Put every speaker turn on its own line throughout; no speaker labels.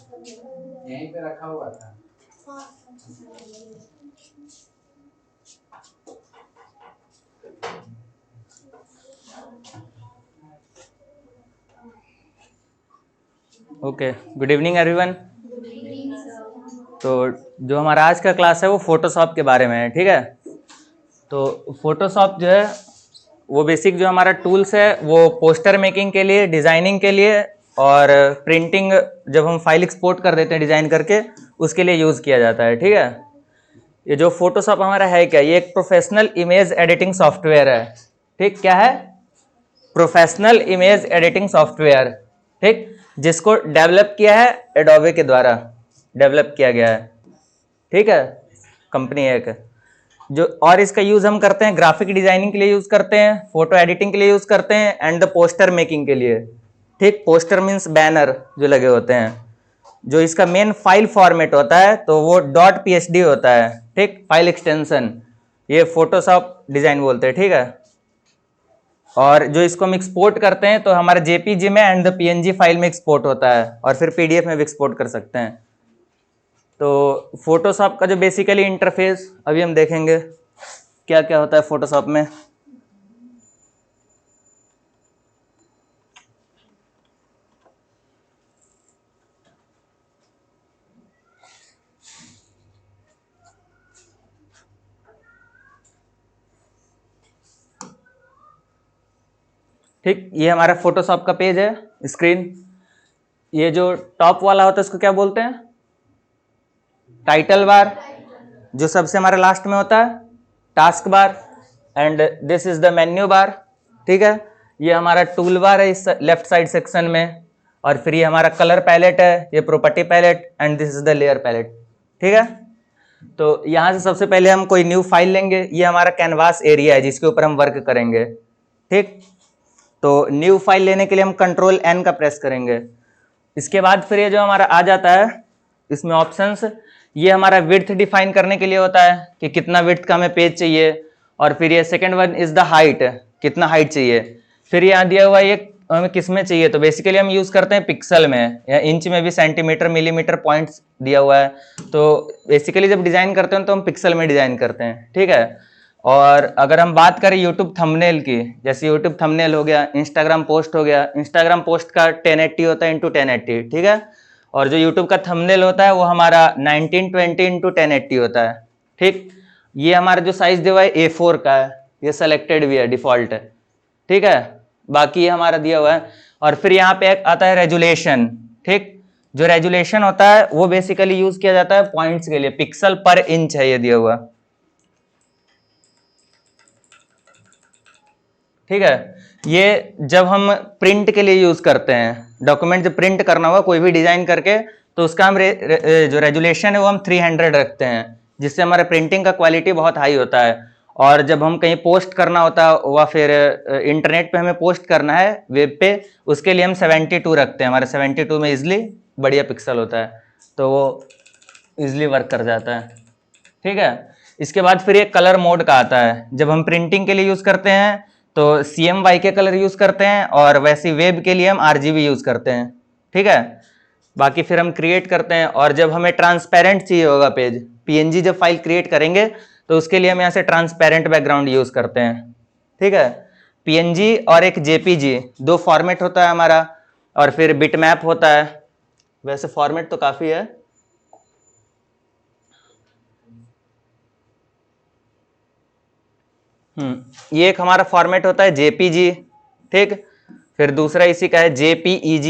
यहीं पे रखा हुआ था।
Okay, good evening everyone. तो जो हमारा आज का क्लास है वो फोटोशॉप के बारे में है, ठीक है। तो फोटोशॉप जो है वो बेसिक जो हमारा टूल्स है वो पोस्टर मेकिंग के लिए, डिज़ाइनिंग के लिए और प्रिंटिंग, जब हम फाइल एक्सपोर्ट कर देते हैं डिज़ाइन करके, उसके लिए यूज़ किया जाता है, ठीक है। ये जो फोटोशॉप हमारा है क्या, ये एक प्रोफेशनल इमेज एडिटिंग सॉफ्टवेयर है, ठीक। क्या है? प्रोफेशनल इमेज एडिटिंग सॉफ्टवेयर, ठीक, जिसको डेवलप किया है एडोबे के द्वारा डेवलप किया गया है, ठीक है। कंपनी है एक जो, और इसका यूज हम करते हैं ग्राफिक डिजाइनिंग के लिए यूज करते हैं, फोटो एडिटिंग के लिए यूज करते हैं एंड द पोस्टर मेकिंग के लिए, ठीक। पोस्टर मीन्स बैनर जो लगे होते हैं। जो इसका मेन फाइल फॉर्मेट होता है तो वो .psd होता है, ठीक, फाइल एक्सटेंशन। ये फोटोशॉप डिजाइन बोलते हैं, ठीक है। और जो इसको हम एक्सपोर्ट करते हैं तो हमारे जेपीजी में एंड द पीएनजी फाइल में एक्सपोर्ट होता है और फिर पीडीएफ में भी एक्सपोर्ट कर सकते हैं। तो फोटोशॉप का जो बेसिकली इंटरफेस अभी हम देखेंगे क्या क्या होता है फोटोशॉप में। ठीक, ये हमारा फोटोशॉप का पेज है, स्क्रीन। ये जो टॉप वाला होता है उसको क्या बोलते हैं? Title bar. जो सबसे हमारा लास्ट में होता है task bar and this is the menu bar, ठीक है। ये हमारा टूल बार है इस लेफ्ट साइड सेक्शन में, और फिर ये हमारा कलर पैलेट है, ये property palette and this is the layer palette, ठीक है। तो यहाँ से सबसे पहले हम कोई न्यू फाइल लेंगे, ये हमारा कैनवास एरिया है जिसके ऊपर हम वर्क करेंगे, ठीक। तो न्यू फाइल लेने के लिए हम कंट्रोल एन का प्रेस करेंगे। इसके बाद फिर ये जो हमारा आ जाता है इसमें ऑप्शंस, ये हमारा विड्थ डिफाइन करने के लिए होता है कि कितना विड्थ का हमें पेज चाहिए, और फिर ये second one is the height, कितना हाइट चाहिए। फिर यहाँ दिया हुआ ये हमें किस में चाहिए, तो बेसिकली हम यूज करते हैं पिक्सल में, या इंच में भी सेंटीमीटर मिलीमीटर पॉइंट्स दिया हुआ है। तो बेसिकली जब डिजाइन करते हैं तो हम पिक्सल में डिजाइन करते हैं, ठीक है। और अगर हम बात करें यूट्यूब थंबनेल की, जैसे यूट्यूब थंबनेल हो गया, इंस्टाग्राम पोस्ट हो गया, इंस्टाग्राम पोस्ट का 1080 होता है इंटू 1080, ठीक है। और जो यूट्यूब का थंबनेल होता है वो हमारा 1920 इंटू 1080 होता है, ठीक। ये हमारा जो साइज दिया हुआ है A4 का है, ये सेलेक्टेड भी है, डिफॉल्ट है, ठीक है। बाकी ये हमारा दिया हुआ है। और फिर यहाँ पे एक आता है रेजुलेशन, ठीक। जो रेजुलेशन होता है वो बेसिकली यूज किया जाता है पॉइंट्स के लिए, पिक्सल पर इंच है ये दिया हुआ, ठीक है। ये जब हम प्रिंट के लिए यूज करते हैं, डॉक्यूमेंट जब प्रिंट करना हुआ कोई भी डिजाइन करके, तो उसका हम जो रेजुलेशन है वो हम 300 रखते हैं, जिससे हमारे प्रिंटिंग का क्वालिटी बहुत हाई होता है। और जब हम कहीं पोस्ट करना होता है व फिर इंटरनेट पे हमें पोस्ट करना है वेब पे, उसके लिए हम 72 रखते हैं। हमारे 72 में इजिली बढ़िया पिक्सल होता है, तो वो इजिली वर्क कर जाता है, ठीक है। इसके बाद फिर ये कलर मोड का आता है, जब हम प्रिंटिंग के लिए यूज करते हैं तो CMYK के कलर यूज करते हैं, और वैसे वेब के लिए हम RGB यूज करते हैं, ठीक है। बाकी फिर हम क्रिएट करते हैं, और जब हमें ट्रांसपेरेंट चाहिए होगा पेज, PNG जब फाइल क्रिएट करेंगे तो उसके लिए हम यहाँ से ट्रांसपेरेंट बैकग्राउंड यूज करते हैं, ठीक है। PNG और एक JPG, दो फॉर्मेट होता है हमारा, और फिर बिटमैप होता है। वैसे फॉर्मेट तो काफी है, ये एक हमारा फॉर्मेट होता है JPG, ठीक। फिर दूसरा इसी का है JPEG,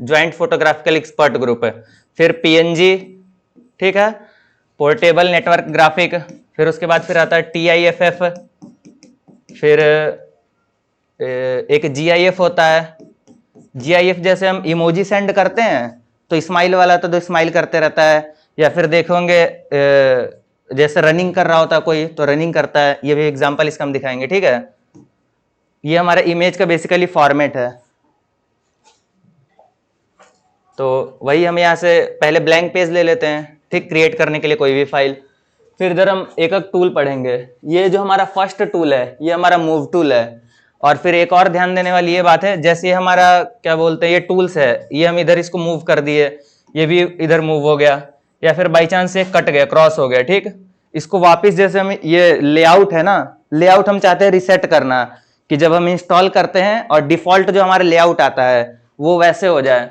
ज्वाइंट फोटोग्राफिकल एक्सपर्ट ग्रुप है। फिर PNG, ठीक है, पोर्टेबल नेटवर्क ग्राफिक। फिर उसके बाद फिर आता है TIFF। फिर एक GIF होता है। GIF जैसे हम इमोजी सेंड करते हैं तो स्माइल वाला तो स्माइल करते रहता है, या फिर देखोगे जैसे रनिंग कर रहा होता है कोई तो रनिंग करता है, ये भी एग्जांपल इसका हम दिखाएंगे, ठीक है। ये हमारा इमेज का बेसिकली फॉर्मेट है। तो वही हम यहाँ से पहले ब्लैंक पेज ले लेते हैं, ठीक, क्रिएट करने के लिए कोई भी फाइल। फिर इधर हम एक एक टूल पढ़ेंगे। ये जो हमारा फर्स्ट टूल है ये हमारा मूव टूल है। और फिर एक और ध्यान देने वाली ये बात है, जैसे हमारा क्या बोलते हैं ये टूल्स है, ये हम इधर इसको मूव कर दिए, ये भी इधर मूव हो गया, या फिर बाई चांस से कट गया, क्रॉस हो गया, ठीक। इसको वापस जैसे हम ये लेआउट है ना, लेआउट हम चाहते हैं रिसेट करना, कि जब हम इंस्टॉल करते हैं और डिफॉल्ट जो हमारा लेआउट आता है वो वैसे हो जाए।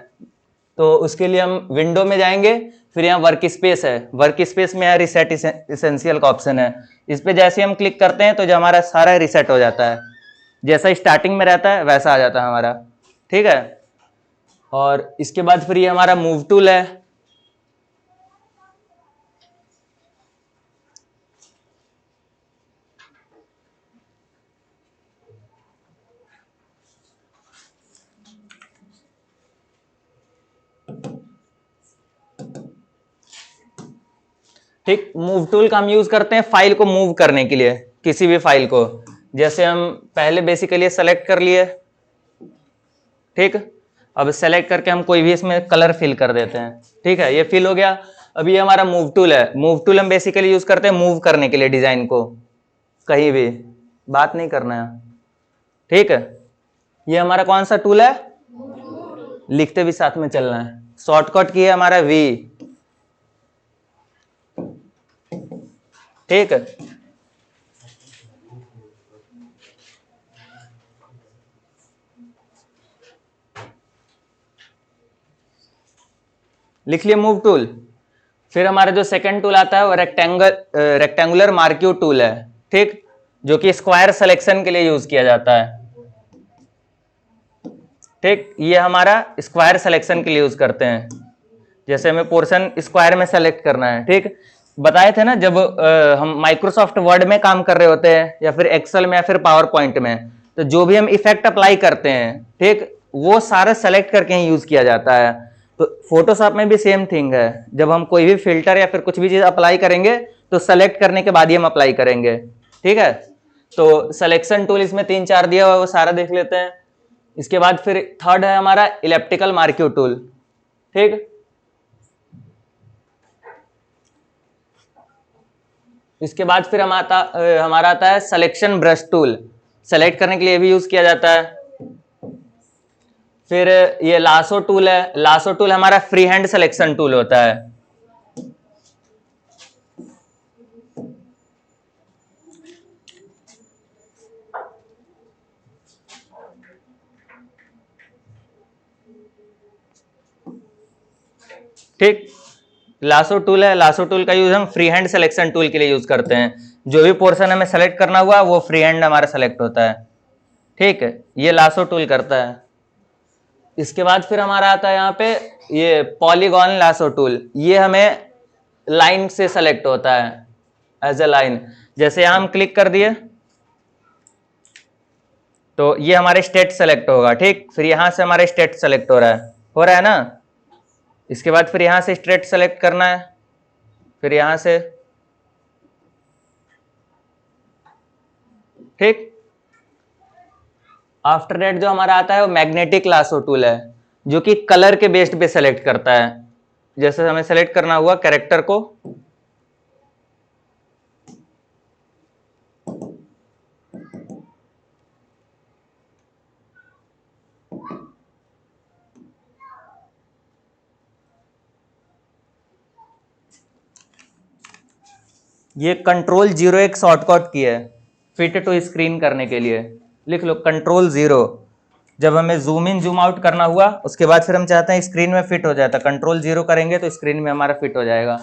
तो उसके लिए हम विंडो में जाएंगे, फिर यहाँ वर्क स्पेस है, वर्क स्पेस में यहाँ रिसेट इसेंशियल का ऑप्शन है, इस पे जैसे हम क्लिक करते हैं तो जो हमारा सारा रिसेट हो जाता है, जैसा स्टार्टिंग में रहता है वैसा आ जाता है हमारा, ठीक है। और इसके बाद फिर ये हमारा मूव टूल है। ठीक, मूव टूल का हम यूज करते हैं फाइल को मूव करने के लिए, किसी भी फाइल को। जैसे हम पहले बेसिकली सेलेक्ट कर लिए, ठीक। अब सेलेक्ट करके हम कोई भी इसमें कलर फिल कर देते हैं, ठीक है, ये फिल हो गया। अब ये हमारा मूव टूल है, मूव टूल हम बेसिकली यूज करते हैं मूव करने के लिए डिजाइन को, कहीं भी बात नहीं करना है, ठीक है। ये हमारा कौन सा टूल है, लिखते भी साथ में चलना है। शॉर्टकट की है हमारा वी, ठीक है। लिख लिए मूव टूल। फिर हमारा जो सेकंड टूल आता है वो रेक्टेंगुलर मार्क्यू टूल है, ठीक, जो कि स्क्वायर सिलेक्शन के लिए यूज किया जाता है, ठीक। ये हमारा स्क्वायर सिलेक्शन के लिए यूज करते हैं, जैसे हमें पोर्शन स्क्वायर में सेलेक्ट करना है, ठीक। बताए थे ना जब हम माइक्रोसॉफ्ट वर्ड में काम कर रहे होते हैं या फिर एक्सेल में या फिर पावर पॉइंट में, तो जो भी हम इफेक्ट अप्लाई करते हैं, ठीक, वो सारा सेलेक्ट करके ही यूज किया जाता है। तो फोटोशॉप में भी सेम थिंग है, जब हम कोई भी फिल्टर या फिर कुछ भी चीज अप्लाई करेंगे तो सेलेक्ट करने के बाद ही हम अप्लाई करेंगे, ठीक है। तो सिलेक्शन टूल इसमें 3-4 दिया हुआ है, वो सारा देख लेते हैं। इसके बाद फिर थर्ड है हमारा इलेप्टिकल मार्क्यू टूल, ठीक। इसके बाद फिर हमारा आता है सिलेक्शन ब्रश टूल, सेलेक्ट करने के लिए भी यूज किया जाता है। फिर ये लासो टूल है, लासो टूल हमारा फ्री हैंड सिलेक्शन टूल होता है। ठीक, लासो टूल है, लासो टूल का यूज हम फ्री हैंड सिलेक्शन टूल के लिए यूज करते हैं, जो भी पोर्शन हमें सेलेक्ट करना हुआ वो फ्री हैंड हमारा सेलेक्ट होता है, ठीक है, ये लासो टूल करता है। इसके बाद फिर हमारा आता है यहाँ पे ये पॉलीगॉन लासो टूल, ये हमें लाइन से सेलेक्ट होता है, एज ए लाइन। जैसे यहां हम क्लिक कर दिए तो ये हमारे स्टेट सेलेक्ट होगा, ठीक। फिर यहां से हमारे स्टेट सेलेक्ट हो रहा है ना। इसके बाद फिर यहां से स्टेट सेलेक्ट करना है, फिर यहां से, ठीक। आफ्टर दैट जो हमारा आता है वो मैग्नेटिक लासो टूल है, जो कि कलर के बेस्ड पे सेलेक्ट करता है। जैसे हमें सेलेक्ट करना हुआ कैरेक्टर को, ये Ctrl 0 एक शॉर्टकट की है फिट टू स्क्रीन करने के लिए, लिख लो Ctrl 0। जब हमें जूम इन जूम आउट करना हुआ उसके बाद फिर हम चाहते हैं स्क्रीन में फिट हो जाता, Ctrl 0 करेंगे तो स्क्रीन में हमारा फिट हो जाएगा,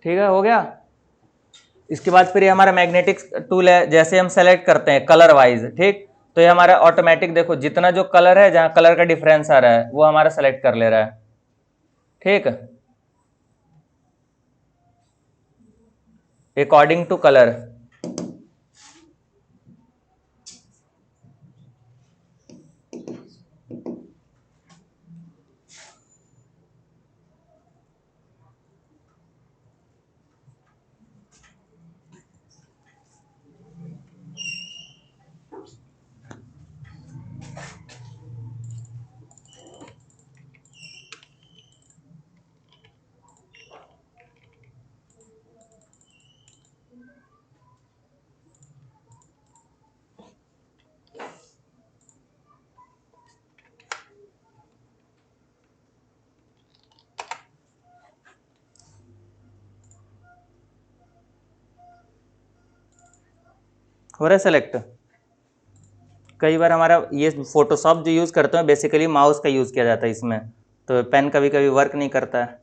ठीक है, हो गया। इसके बाद फिर ये हमारा मैग्नेटिक टूल है, जैसे हम सेलेक्ट करते हैं कलर वाइज, ठीक, तो ये हमारा ऑटोमेटिक, देखो जितना जो कलर है, जहां कलर का डिफरेंस आ रहा है वो हमारा सेलेक्ट कर ले रहा है, ठीक, अकॉर्डिंग टू कलर। हो रहा है सेलेक्ट। कई बार हमारा ये फोटोशॉप जो यूज़ करते हैं बेसिकली माउस का यूज़ किया जाता है इसमें, तो पेन कभी कभी वर्क नहीं करता है।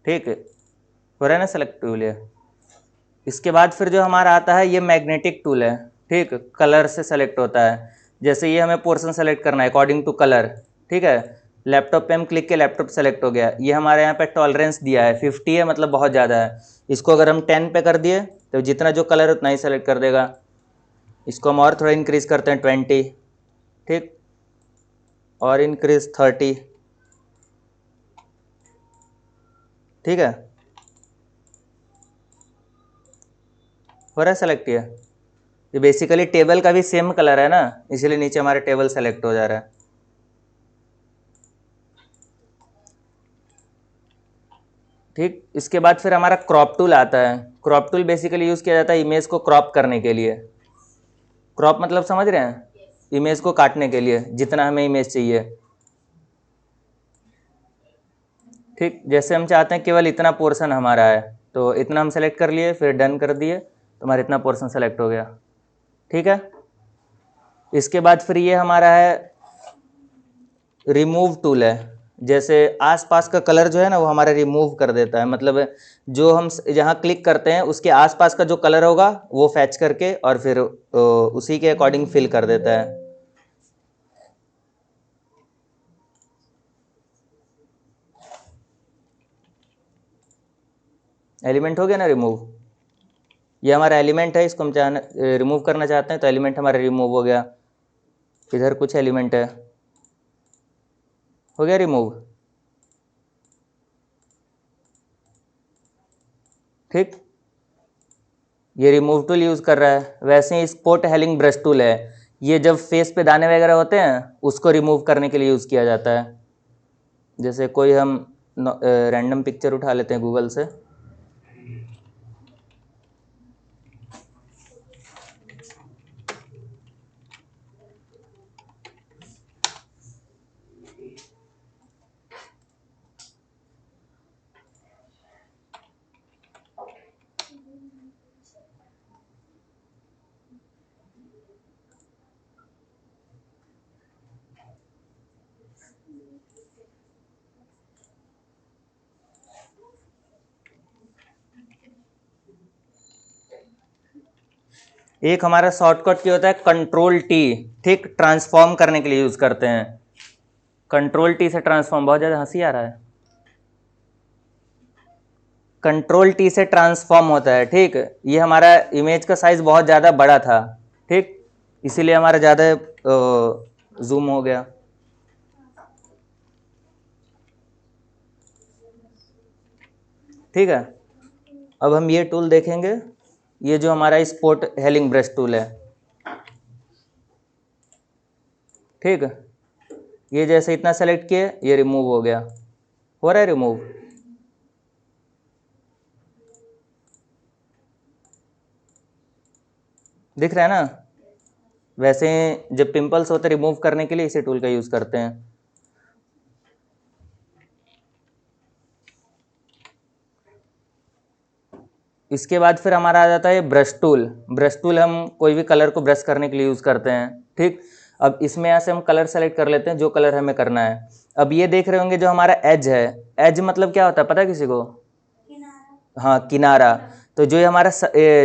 ठीक है, हो रहा है ना सेलेक्ट टूल ये। इसके बाद फिर जो हमारा आता है ये मैग्नेटिक टूल है। ठीक, कलर से सेलेक्ट होता है। जैसे ये हमें पोर्शन सेलेक्ट करना है अकॉर्डिंग टू कलर। ठीक है, लैपटॉप पे हम क्लिक किए, लैपटॉप सेलेक्ट हो गया। ये हमारे यहाँ पे टॉलरेंस दिया है 50 है, मतलब बहुत ज़्यादा है। इसको अगर हम 10 पे कर दिए तो जितना जो कलर है उतना ही सेलेक्ट कर देगा। इसको हम और थोड़ा इंक्रीज करते हैं 20। ठीक, और इंक्रीज 30। ठीक है, हो रहा है सेलेक्ट ये बेसिकली टेबल का भी सेम कलर है ना, इसीलिए नीचे हमारे टेबल सेलेक्ट हो जा रहा है। ठीक, इसके बाद फिर हमारा क्रॉप टूल आता है। क्रॉप टूल बेसिकली यूज़ किया जाता है इमेज को क्रॉप करने के लिए। क्रॉप मतलब समझ रहे हैं, इमेज को काटने के लिए जितना हमें इमेज चाहिए। ठीक, जैसे हम चाहते हैं केवल इतना पोर्शन हमारा है तो इतना हम सेलेक्ट कर लिए, फिर डन कर दिए तो हमारा इतना पोर्शन सेलेक्ट हो गया। ठीक है, इसके बाद फिर ये हमारा है रिमूव टूल है। जैसे आसपास का कलर जो है ना वो हमारा रिमूव कर देता है, मतलब जो हम जहाँ क्लिक करते हैं उसके आसपास का जो कलर होगा वो फैच करके और फिर उसी के अकॉर्डिंग फिल कर देता है। एलिमेंट हो गया ना रिमूव। ये हमारा एलिमेंट है, इसको हम रिमूव करना चाहते हैं तो एलिमेंट हमारा रिमूव हो गया। इधर कुछ एलिमेंट है, हो गया रिमूव। ठीक, ये रिमूव टूल यूज़ कर रहा है। वैसे ही स्पॉट हेलिंग ब्रश टूल है, ये जब फेस पे दाने वगैरह होते हैं उसको रिमूव करने के लिए यूज़ किया जाता है। जैसे कोई हम रैंडम पिक्चर उठा लेते हैं गूगल से। एक हमारा शॉर्टकट क्या होता है, कंट्रोल टी। ठीक, ट्रांसफॉर्म करने के लिए यूज़ करते हैं। कंट्रोल टी से ट्रांसफॉर्म, बहुत ज़्यादा हंसी आ रहा है। कंट्रोल टी से ट्रांसफॉर्म होता है। ठीक, ये हमारा इमेज का साइज बहुत ज़्यादा बड़ा था। ठीक, इसीलिए हमारा ज़्यादा जूम हो गया। ठीक है, अब हम ये टूल देखेंगे, ये जो हमारा स्पॉट हेलिंग ब्रश टूल है। ठीक, ये जैसे इतना सेलेक्ट किए ये रिमूव हो गया, हो रहा है रिमूव। दिख रहा है ना। वैसे जब पिंपल्स होते रिमूव करने के लिए इसी टूल का यूज़ करते हैं। इसके बाद फिर हमारा आ जाता है ब्रश टूल। ब्रश टूल हम कोई भी कलर को ब्रश करने के लिए यूज़ करते हैं। ठीक, अब इसमें यहाँ से हम कलर सेलेक्ट कर लेते हैं जो कलर हमें करना है। अब ये देख रहे होंगे जो हमारा एज है, एज मतलब क्या होता है पता है किसी को? हाँ, किनारा। तो जो ये हमारा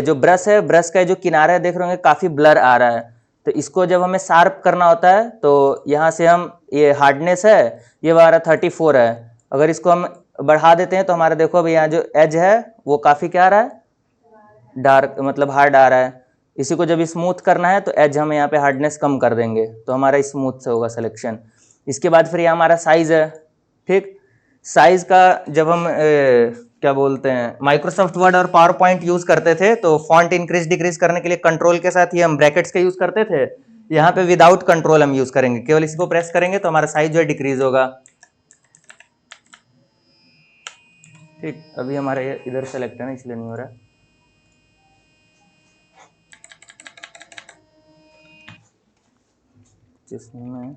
जो ब्रश है, ब्रश का जो किनारा है देख रहे होंगे काफ़ी ब्लर आ रहा है। तो इसको जब हमें शार्प करना होता है तो यहाँ से हम, ये हार्डनेस है, ये हमारा 34 है। अगर इसको हम बढ़ा देते हैं तो हमारा देखो अभी यहाँ जो एज है वो काफ़ी क्या आ रहा है, डार्क, मतलब हार्ड आ रहा है। इसी को जब स्मूथ करना है तो एज हम यहाँ पे हार्डनेस कम कर देंगे तो हमारा स्मूथ से होगा सिलेक्शन। इसके बाद फिर ये हमारा साइज है। ठीक, साइज का जब हम क्या बोलते हैं माइक्रोसॉफ्ट वर्ड और पावर पॉइंट यूज करते थे तो फॉन्ट इंक्रीज डिक्रीज करने के लिए कंट्रोल के साथ ही हम ब्रैकेट्स का यूज करते थे। यहाँ पे विदाउट कंट्रोल हम यूज करेंगे, केवल इसको प्रेस करेंगे तो हमारा साइज जो है डिक्रीज होगा। ठीक, अभी हमारे इधर सेलेक्ट है ना इसलिए नहीं हो रहा है। जिसमें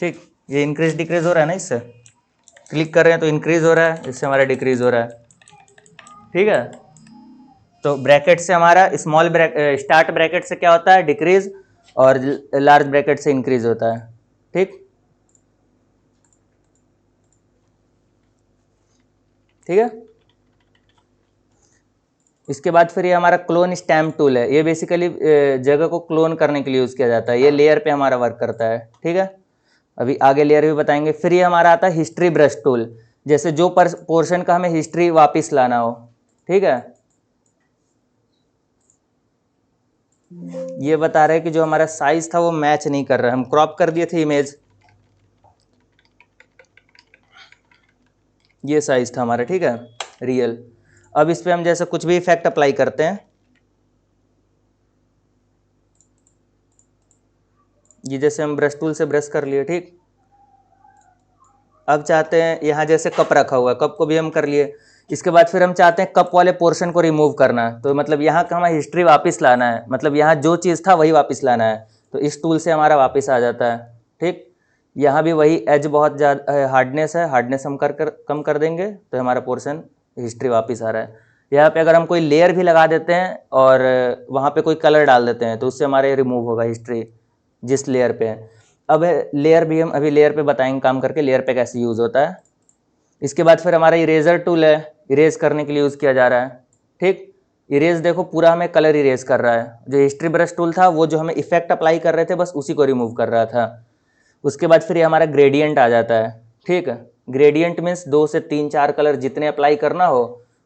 ठीक, ये इंक्रीज डिक्रीज हो रहा है ना, इससे क्लिक कर रहे हैं तो इंक्रीज हो रहा है, इससे हमारा डिक्रीज हो रहा है। ठीक है, तो ब्रैकेट से हमारा स्मॉल ब्रैकेट, स्टार्ट ब्रैकेट से क्या होता है डिक्रीज, और लार्ज ब्रैकेट से इंक्रीज होता है। ठीक, ठीक है। इसके बाद फिर ये हमारा क्लोन स्टैम्प टूल है, ये बेसिकली जगह को क्लोन करने के लिए यूज किया जाता है, ये लेयर पे हमारा वर्क करता है। ठीक है, अभी आगे लेयर भी बताएंगे। फिर ये हमारा आता है हिस्ट्री ब्रश टूल, जैसे जो पोर्शन का हमें हिस्ट्री वापस लाना हो। ठीक है, ये बता रहे हैं कि जो हमारा साइज था वो मैच नहीं कर रहा है, हम क्रॉप कर दिए थे इमेज, ये साइज था हमारा। ठीक है, रियल। अब इस पे हम जैसे कुछ भी इफेक्ट अप्लाई करते हैं, ये जैसे हम ब्रश टूल से ब्रश कर लिए। ठीक, अब चाहते हैं यहाँ जैसे कप रखा हुआ है, कप को भी हम कर लिए। इसके बाद फिर हम चाहते हैं कप वाले पोर्शन को रिमूव करना है, तो मतलब यहाँ का हमें हिस्ट्री वापस लाना है, मतलब यहाँ जो चीज़ था वही वापस लाना है, तो इस टूल से हमारा वापस आ जाता है। ठीक, यहाँ भी वही एज बहुत ज़्यादा हार्डनेस है, हार्डनेस हम कम कर देंगे तो हमारा पोर्शन हिस्ट्री वापस आ रहा है। यहाँ पे अगर हम कोई लेयर भी लगा देते हैं और वहाँ पे कोई कलर डाल देते हैं तो उससे हमारे रिमूव होगा हिस्ट्री जिस लेयर पे है। अब लेयर भी हम अभी लेयर पे बताएंगे काम करके लेयर पे कैसे यूज़ होता है। इसके बाद फिर हमारा इरेजर टूल है, इरेज करने के लिए यूज़ किया जा रहा है। ठीक, इरेज देखो पूरा हमें कलर इरेज कर रहा है, जो हिस्ट्री ब्रश टूल था वो जो हमें इफेक्ट अप्लाई कर रहे थे बस उसी को रिमूव कर रहा था। उसके बाद फिर ये हमारा ग्रेडियंट आ जाता है। ठीक है, ग्रेडियंट मीन्स 2 से 3 4 कलर जितने अप्लाई करना हो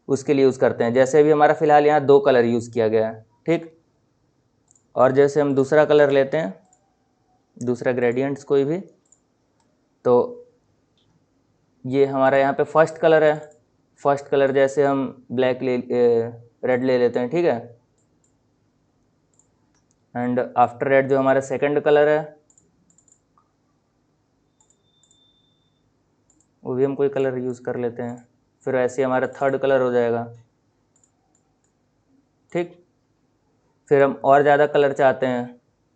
उसके लिए यूज़ करते हैं, जैसे भी हमारा फिलहाल यहाँ 2 कलर यूज़ किया गया है। ठीक, और जैसे हम दूसरा कलर लेते हैं, दूसरा ग्रेडियंट्स कोई भी, तो ये हमारा यहाँ पे फर्स्ट कलर है। फर्स्ट कलर जैसे हम ब्लैक रेड ले लेते हैं। ठीक है, एंड आफ्टर रेड जो हमारा सेकंड कलर है वो भी हम कोई कलर यूज़ कर लेते हैं, फिर ऐसे हमारा थर्ड कलर हो जाएगा। ठीक, फिर हम और ज़्यादा कलर चाहते हैं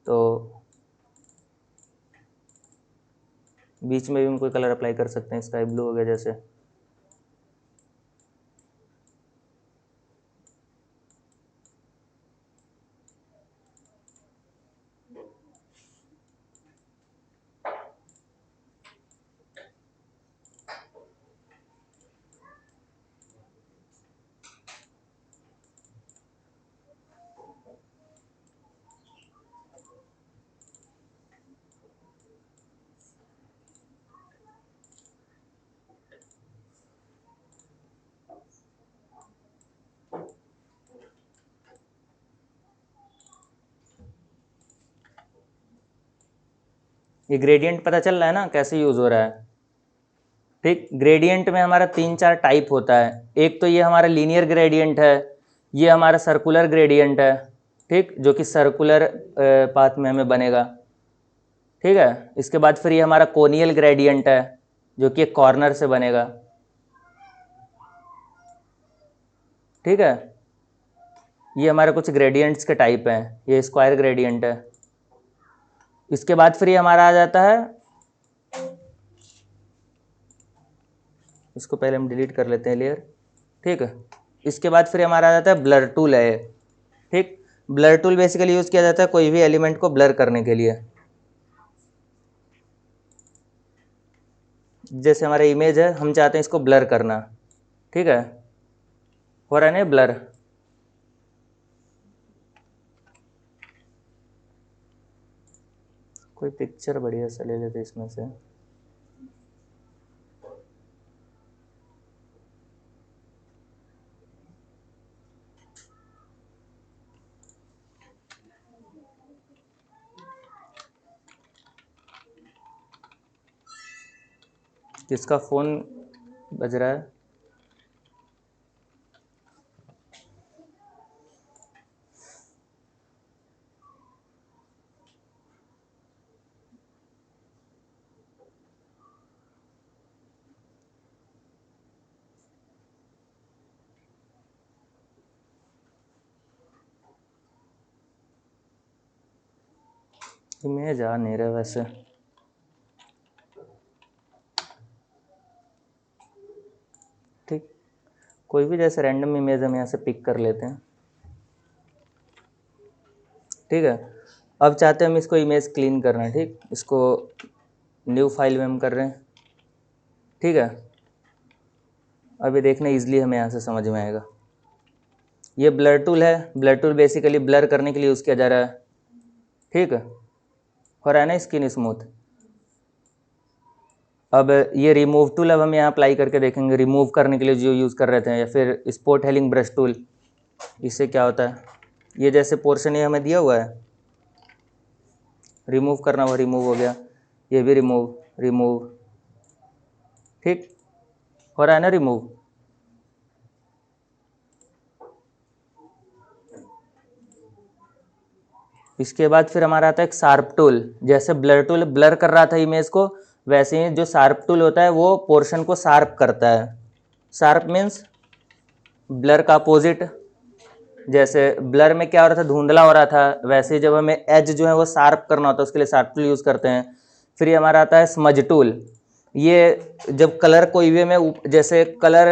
तो बीच में भी हम कोई कलर अप्लाई कर सकते हैं, स्काई ब्लू हो गया जैसे। ये ग्रेडियंट पता चल रहा है ना कैसे यूज़ हो रहा है। ठीक, ग्रेडियंट में हमारा 3 4 टाइप होता है। एक तो ये हमारा लीनियर ग्रेडियंट है, ये हमारा सर्कुलर ग्रेडियंट है। ठीक, जो कि सर्कुलर पाथ में हमें बनेगा। ठीक है, इसके बाद फिर ये हमारा कोनियल ग्रेडियंट है जो कि एक कॉर्नर से बनेगा। ठीक है, ये हमारे कुछ ग्रेडियंट्स के टाइप हैं, ये स्क्वायर ग्रेडियंट है। इसके बाद फिर ये हमारा आ जाता है, इसको पहले हम डिलीट कर लेते हैं लेयर। ठीक है, इसके बाद फिर हमारा आ जाता है ब्लर टूल है ये। ठीक, ब्लर टूल बेसिकली यूज़ किया जाता है कोई भी एलिमेंट को ब्लर करने के लिए। जैसे हमारा इमेज है, हम चाहते हैं इसको ब्लर करना। ठीक है, हो रहा है ना ब्लर। कोई पिक्चर बढ़िया सा ले लेते इसमें से। किसका फ़ोन बज रहा है? इमेज आ नहीं रहा वैसे। ठीक, कोई भी जैसे रैंडम इमेज हम यहाँ से पिक कर लेते हैं। ठीक है, अब चाहते हैं हम इसको इमेज क्लीन करना है। ठीक, इसको न्यू फाइल में हम कर रहे हैं। ठीक है, अभी देखना इजली हमें यहाँ से समझ में आएगा। ये ब्लर टूल है, ब्लर टूल बेसिकली ब्लर करने के लिए यूज़ किया जा रहा है। ठीक है, हो रहा है ना स्किन स्मूथ। अब ये रिमूव टूल अब हम यहाँ अप्लाई करके देखेंगे, रिमूव करने के लिए जो यूज़ कर रहे थे, या फिर स्पॉट हेलिंग ब्रश टूल, इससे क्या होता है, ये जैसे पोर्शन ये हमें दिया हुआ है, रिमूव करना हुआ, रिमूव हो गया, ये भी रिमूव, रिमूव। ठीक, हो रहा है ना रिमूव। इसके बाद फिर हमारा आता है एक शार्प टूल। जैसे ब्लर टूल ब्लर कर रहा था इमेज को, वैसे ही जो शार्प टूल होता है वो पोर्शन को शार्प करता है। शार्प मीन्स ब्लर का अपोजिट। जैसे ब्लर में क्या हो रहा था, धुंधला हो रहा था, वैसे ही जब हमें एज जो है वो शार्प करना होता है, उसके लिए शार्प टूल यूज़ करते हैं। फिर ये हमारा आता है स्मज टूल। ये जब कलर कोई भी में जैसे कलर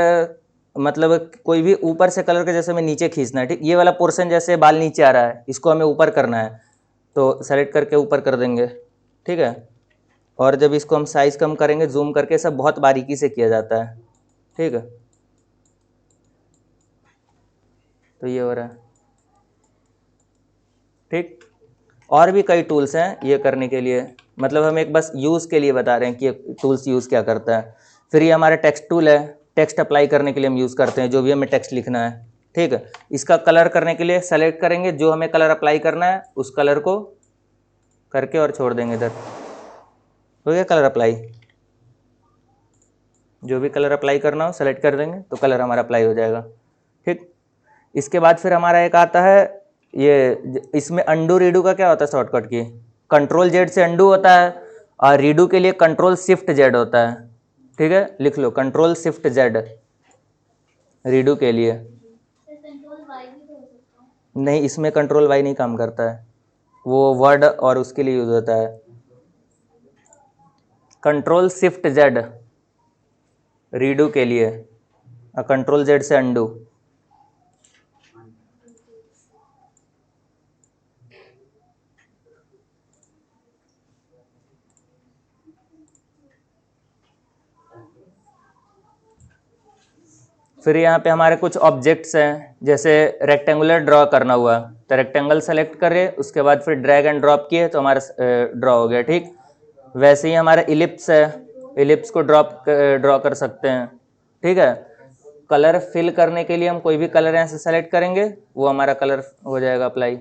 मतलब कोई भी ऊपर से कलर के जैसे हमें नीचे खींचना है। ठीक, ये वाला पोर्शन जैसे बाल नीचे आ रहा है, इसको हमें ऊपर करना है, तो सेलेक्ट करके ऊपर कर देंगे। ठीक है, और जब इसको हम साइज कम करेंगे, जूम करके, सब बहुत बारीकी से किया जाता है। ठीक है, तो ये हो रहा है। ठीक, और भी कई टूल्स हैं ये करने के लिए, मतलब हम एक बस यूज़ के लिए बता रहे हैं कि ये टूल्स यूज़ क्या करता है। फिर ये हमारा टेक्स्ट टूल है, टेक्स्ट अप्लाई करने के लिए हम यूज़ करते हैं, जो भी हमें टेक्स्ट लिखना है। ठीक है, इसका कलर करने के लिए सेलेक्ट करेंगे, जो हमें कलर अप्लाई करना है उस कलर को करके और छोड़ देंगे इधर। हो गया कलर अप्लाई। जो भी कलर अप्लाई करना हो सेलेक्ट कर देंगे तो कलर हमारा अप्लाई हो जाएगा। ठीक, इसके बाद फिर हमारा एक आता है ये, इसमें अंडू रीडू का क्या होता है शॉर्टकट की, कंट्रोल जेड से अंडू होता है, और रीडू के लिए कंट्रोल शिफ्ट जेड होता है। ठीक है, लिख लो कंट्रोल शिफ्ट जेड रीडू के लिए। नहीं, इसमें कंट्रोल वाई नहीं काम करता है, वो वर्ड और उसके लिए यूज होता है। कंट्रोल शिफ्ट जेड रीडू के लिए, और कंट्रोल जेड से अंडू। फिर यहाँ पे हमारे कुछ ऑब्जेक्ट्स हैं, जैसे रेक्टेंगुलर ड्रॉ करना हुआ तो रेक्टेंगल सेलेक्ट करें, उसके बाद फिर ड्रैग एंड ड्रॉप किए तो हमारा ड्रॉ हो गया। ठीक, वैसे ही हमारा इलिप्स है, इलिप्स को ड्रॉ कर सकते हैं। ठीक है, कलर फिल करने के लिए हम कोई भी कलर यहाँ से सेलेक्ट करेंगे, वो हमारा कलर हो जाएगा अप्लाई।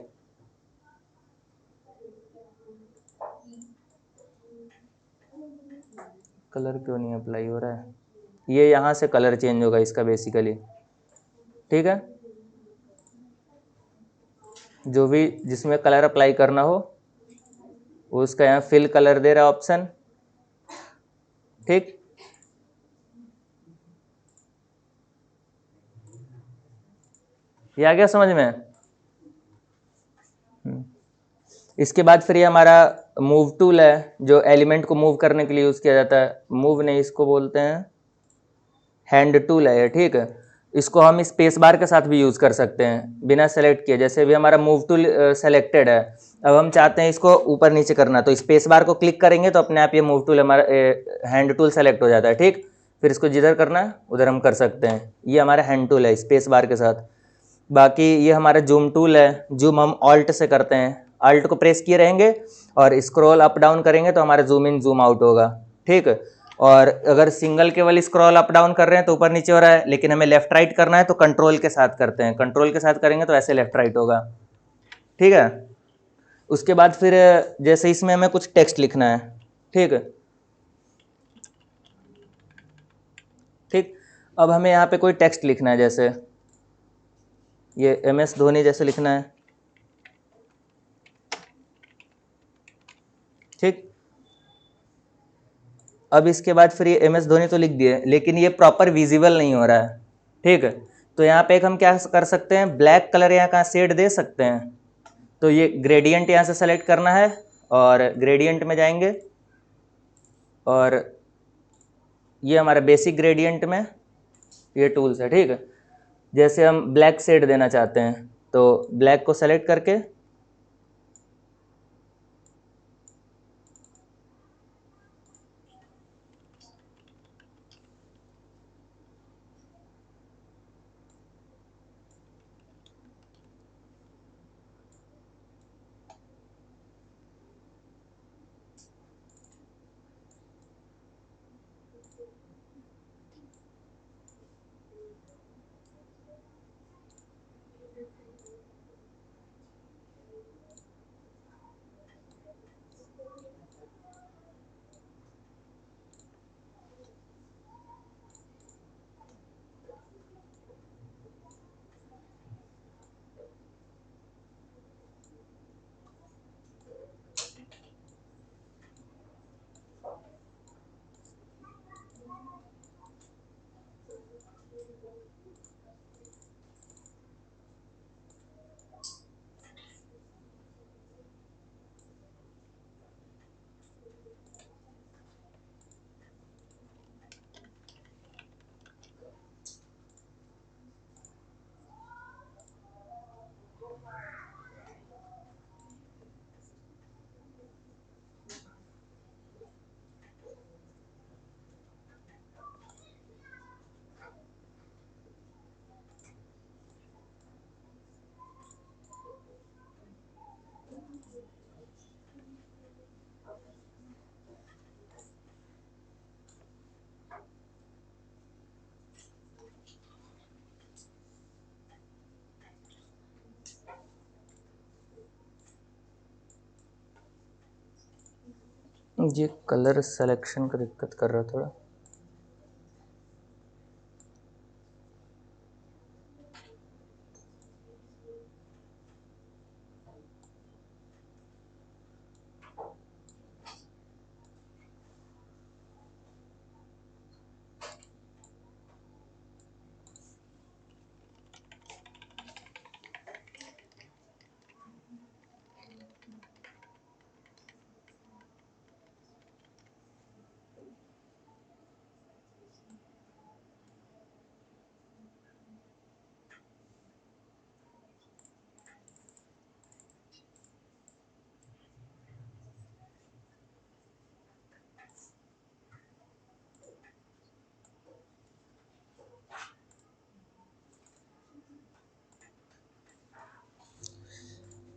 कलर क्यों नहीं अप्लाई हो रहा है, ये यहाँ से कलर चेंज होगा इसका बेसिकली। ठीक है, जो भी जिसमें कलर अप्लाई करना हो वो उसका यहाँ फिल कलर दे रहा है ऑप्शन। ठीक, ये आ गया समझ में। इसके बाद फिर ये हमारा मूव टूल है, जो एलिमेंट को मूव करने के लिए यूज किया जाता है। मूव नहीं, इसको बोलते हैं हैंड टूल है ये। ठीक है, इसको हम स्पेस बार के साथ भी यूज कर सकते हैं बिना सेलेक्ट किए। जैसे भी हमारा मूव टूल सेलेक्टेड है, अब हम चाहते हैं इसको ऊपर नीचे करना, तो स्पेस बार को क्लिक करेंगे तो अपने आप ये मूव टूल हमारा हैंड टूल सेलेक्ट हो जाता है। ठीक, फिर इसको जिधर करना है उधर हम कर सकते हैं। ये हमारा हैंड टूल है स्पेस बार के साथ। बाकी ये हमारा जूम टूल है, जूम हम ऑल्ट से करते हैं, ऑल्ट को प्रेस किए रहेंगे और स्क्रॉल अप डाउन करेंगे तो हमारा जूम इन जूम आउट होगा। ठीक, और अगर सिंगल केवल स्क्रॉल अप डाउन कर रहे हैं तो ऊपर नीचे हो रहा है, लेकिन हमें लेफ्ट राइट करना है तो कंट्रोल के साथ करते हैं, कंट्रोल के साथ करेंगे तो ऐसे लेफ्ट राइट होगा। ठीक है, उसके बाद फिर जैसे इसमें हमें कुछ टेक्स्ट लिखना है। ठीक, ठीक, अब हमें यहाँ पे कोई टेक्स्ट लिखना है, जैसे ये MS धोनी जैसे लिखना है। ठीक, अब इसके बाद फिर ये MS धोनी तो लिख दिए, लेकिन ये प्रॉपर विजिबल नहीं हो रहा है। ठीक है, तो यहाँ पे एक हम क्या कर सकते हैं, ब्लैक कलर यहाँ का शेड दे सकते हैं। तो ये ग्रेडियंट यहाँ से सेलेक्ट करना है और ग्रेडियंट में जाएंगे, और ये हमारा बेसिक ग्रेडियंट में ये टूल्स है, ठीक है। जैसे हम ब्लैक शेड देना चाहते हैं तो ब्लैक को सेलेक्ट करके ये कलर सिलेक्शन का दिक्कत कर रहा थोड़ा।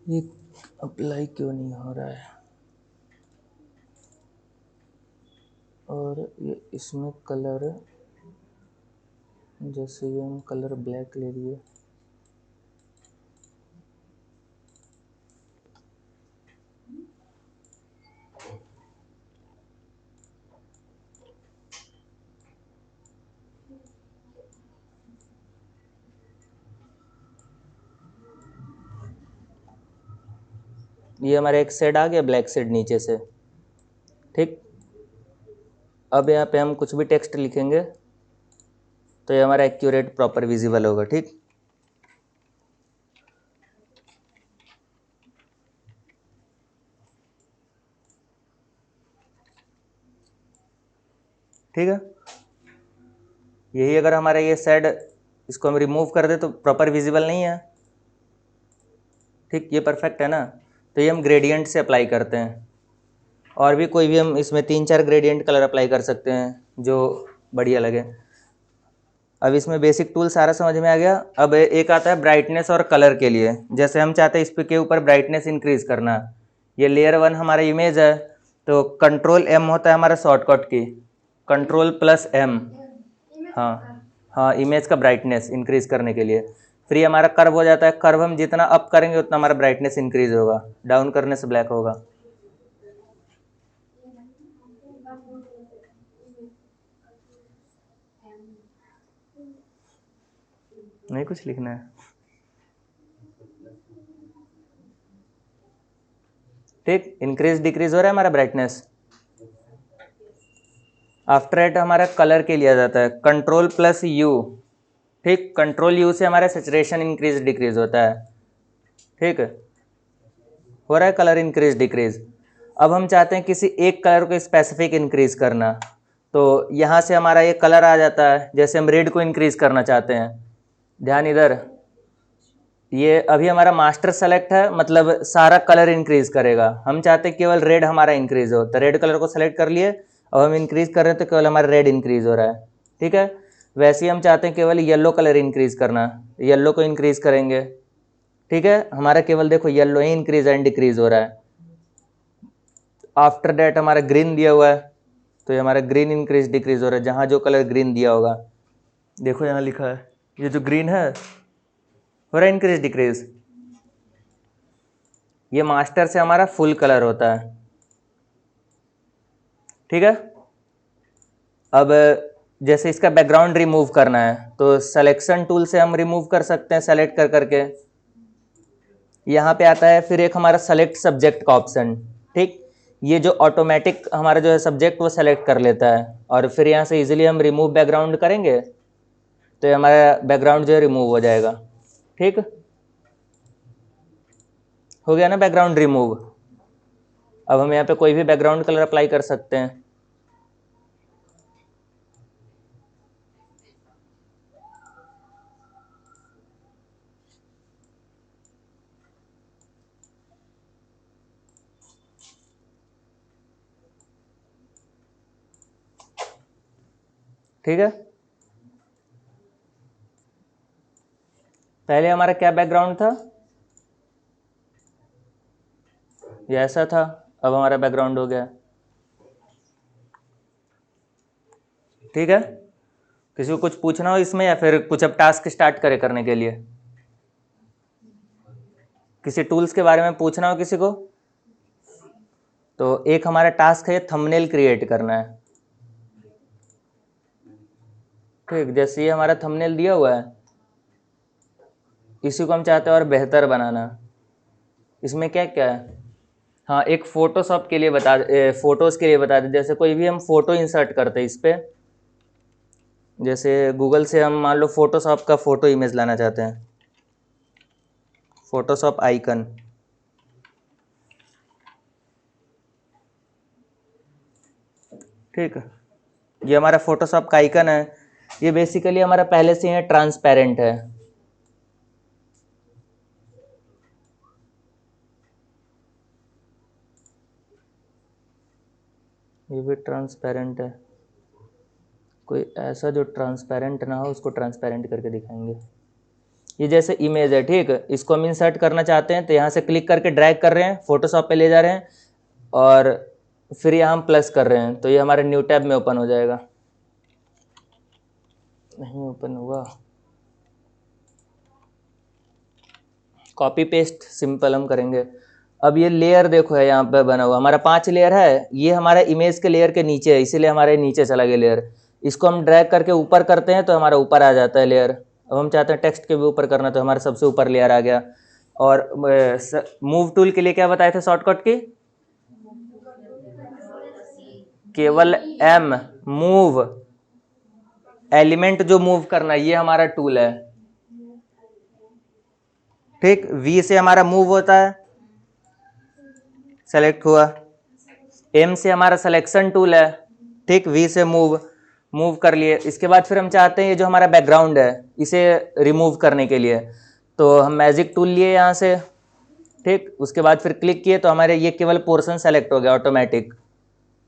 ये अप्लाई क्यों नहीं हो रहा है? और ये इसमें कलर, जैसे ये हम कलर ब्लैक ले लिए, ये हमारा एक शेड आ गया ब्लैक शेड नीचे से, ठीक। अब यहाँ पे हम कुछ भी टेक्स्ट लिखेंगे तो ये हमारा एक्यूरेट प्रॉपर विजिबल होगा, ठीक। ठीक है, यही अगर हमारा ये शेड, इसको हम रिमूव कर दे तो प्रॉपर विजिबल नहीं है, ठीक। ये परफेक्ट है ना। तो ये हम ग्रेडियंट से अप्लाई करते हैं, और भी कोई भी हम इसमें 3-4 ग्रेडियंट कलर अप्लाई कर सकते हैं जो बढ़िया लगे। अब इसमें बेसिक टूल सारा समझ में आ गया। अब एक आता है ब्राइटनेस और कलर के लिए। जैसे हम चाहते हैं इस पे के ऊपर ब्राइटनेस इंक्रीज करना, ये लेयर 1 हमारा इमेज है तो कंट्रोल M होता है हमारा शॉर्टकट की, कंट्रोल+M। हाँ हाँ, इमेज का ब्राइटनेस इंक्रीज करने के लिए। फिर ये हमारा कर्व हो जाता है, कर्व हम जितना अप करेंगे उतना हमारा ब्राइटनेस इंक्रीज होगा, डाउन करने से ब्लैक होगा। नहीं कुछ लिखना है, ठीक। इंक्रीज डिक्रीज हो रहा है हमारा ब्राइटनेस। आफ्टर एट हमारा कलर के लिया जाता है कंट्रोल+U, ठीक। कंट्रोल U से हमारा सेचुरेशन इंक्रीज डिक्रीज होता है, ठीक है। हो रहा है कलर इंक्रीज डिक्रीज। अब हम चाहते हैं किसी एक कलर को स्पेसिफिक इंक्रीज करना, तो यहाँ से हमारा ये कलर आ जाता है। जैसे हम रेड को इंक्रीज करना चाहते हैं, ध्यान इधर, ये अभी हमारा मास्टर सेलेक्ट है, मतलब सारा कलर इंक्रीज करेगा। हम चाहते हैं केवल रेड हमारा इंक्रीज हो, तो रेड कलर को सेलेक्ट कर लिए। अब हम इंक्रीज कर रहे हैं तो केवल हमारा रेड इंक्रीज हो रहा है, ठीक है। वैसे ही हम चाहते हैं केवल येलो कलर इंक्रीज करना, येलो को इंक्रीज करेंगे, ठीक है। हमारा केवल देखो yellow he increase and decrease हो रहा है। आफ्टर दैट हमारा ग्रीन दिया हुआ है, तो ये हमारा ग्रीन इंक्रीज डिक्रीज हो रहा है, जहाँ जो कलर ग्रीन दिया होगा। देखो यहाँ लिखा है, ये जो ग्रीन है हो रहा है इंक्रीज डिक्रीज। ये मास्टर से हमारा फुल कलर होता है, ठीक है। अब जैसे इसका बैकग्राउंड रिमूव करना है, तो सिलेक्शन टूल से हम रिमूव कर सकते हैं, सेलेक्ट कर करके। यहाँ पे आता है फिर एक हमारा सेलेक्ट सब्जेक्ट का ऑप्शन, ठीक। ये जो ऑटोमेटिक हमारा जो है सब्जेक्ट वो सेलेक्ट कर लेता है, और फिर यहाँ से इजीली हम रिमूव बैकग्राउंड करेंगे तो ये हमारा बैकग्राउंड जो है रिमूव हो जाएगा, ठीक। हो गया ना बैकग्राउंड रिमूव। अब हम यहाँ पे कोई भी बैकग्राउंड कलर अप्लाई कर सकते हैं। ठीक है, पहले हमारा क्या बैकग्राउंड था, ये ऐसा था। अब हमारा बैकग्राउंड हो गया, ठीक है। किसी को कुछ पूछना हो इसमें, या फिर कुछ अब टास्क स्टार्ट करे करने के लिए, किसी टूल्स के बारे में पूछना हो किसी को, तो एक हमारा टास्क है थंबनेल क्रिएट करना है, ठीक। जैसे ये हमारा थंबनेल दिया हुआ है, इसी को हम चाहते हैं और बेहतर बनाना। इसमें क्या क्या है, हाँ, एक फोटोशॉप के लिए बता, फोटोज़ के लिए बता दें। जैसे कोई भी हम फोटो इंसर्ट करते हैं इस पर, जैसे गूगल से हम मान लो फोटोशॉप का फोटो इमेज लाना चाहते हैं, फोटोशॉप आइकन, ठीक है। ये हमारा फोटोशॉप का आइकन है। ये बेसिकली हमारा पहले से ही ट्रांसपेरेंट है, ये भी ट्रांसपेरेंट है। कोई ऐसा जो ट्रांसपेरेंट ना हो उसको ट्रांसपेरेंट करके दिखाएंगे। ये जैसे इमेज है, ठीक है, इसको हम इंसर्ट करना चाहते हैं तो यहाँ से क्लिक करके ड्रैग कर रहे हैं, फोटोशॉप पे ले जा रहे हैं, और फिर यहाँ हम प्लस कर रहे हैं, तो ये हमारे न्यू टैब में ओपन हो जाएगा। नहीं ओपन हुआ, कॉपी पेस्ट सिंपल हम करेंगे। अब ये लेयर देखो है यहाँ पे बना हुआ, हमारा 5 लेयर है, ये हमारा इमेज के लेयर के नीचे है, इसीलिए हमारे नीचे चला गया लेयर। इसको हम ड्रैग करके ऊपर करते हैं तो हमारा ऊपर आ जाता है लेयर। अब हम चाहते हैं टेक्स्ट के भी ऊपर करना, तो हमारे सबसे ऊपर लेयर आ गया। और मूव टूल के लिए क्या बताए थे शॉर्टकट की, केवल एम, मूव, एलिमेंट जो मूव करना, ये हमारा टूल है, ठीक। वी से हमारा मूव होता है, सेलेक्ट हुआ। एम से हमारा सिलेक्शन टूल है, ठीक। वी से मूव, मूव कर लिए। इसके बाद फिर हम चाहते हैं ये जो हमारा बैकग्राउंड है इसे रिमूव करने के लिए, तो हम मैजिक टूल लिए यहाँ से, ठीक। उसके बाद फिर क्लिक किए तो हमारे ये केवल पोर्शन सेलेक्ट हो गया, ऑटोमेटिक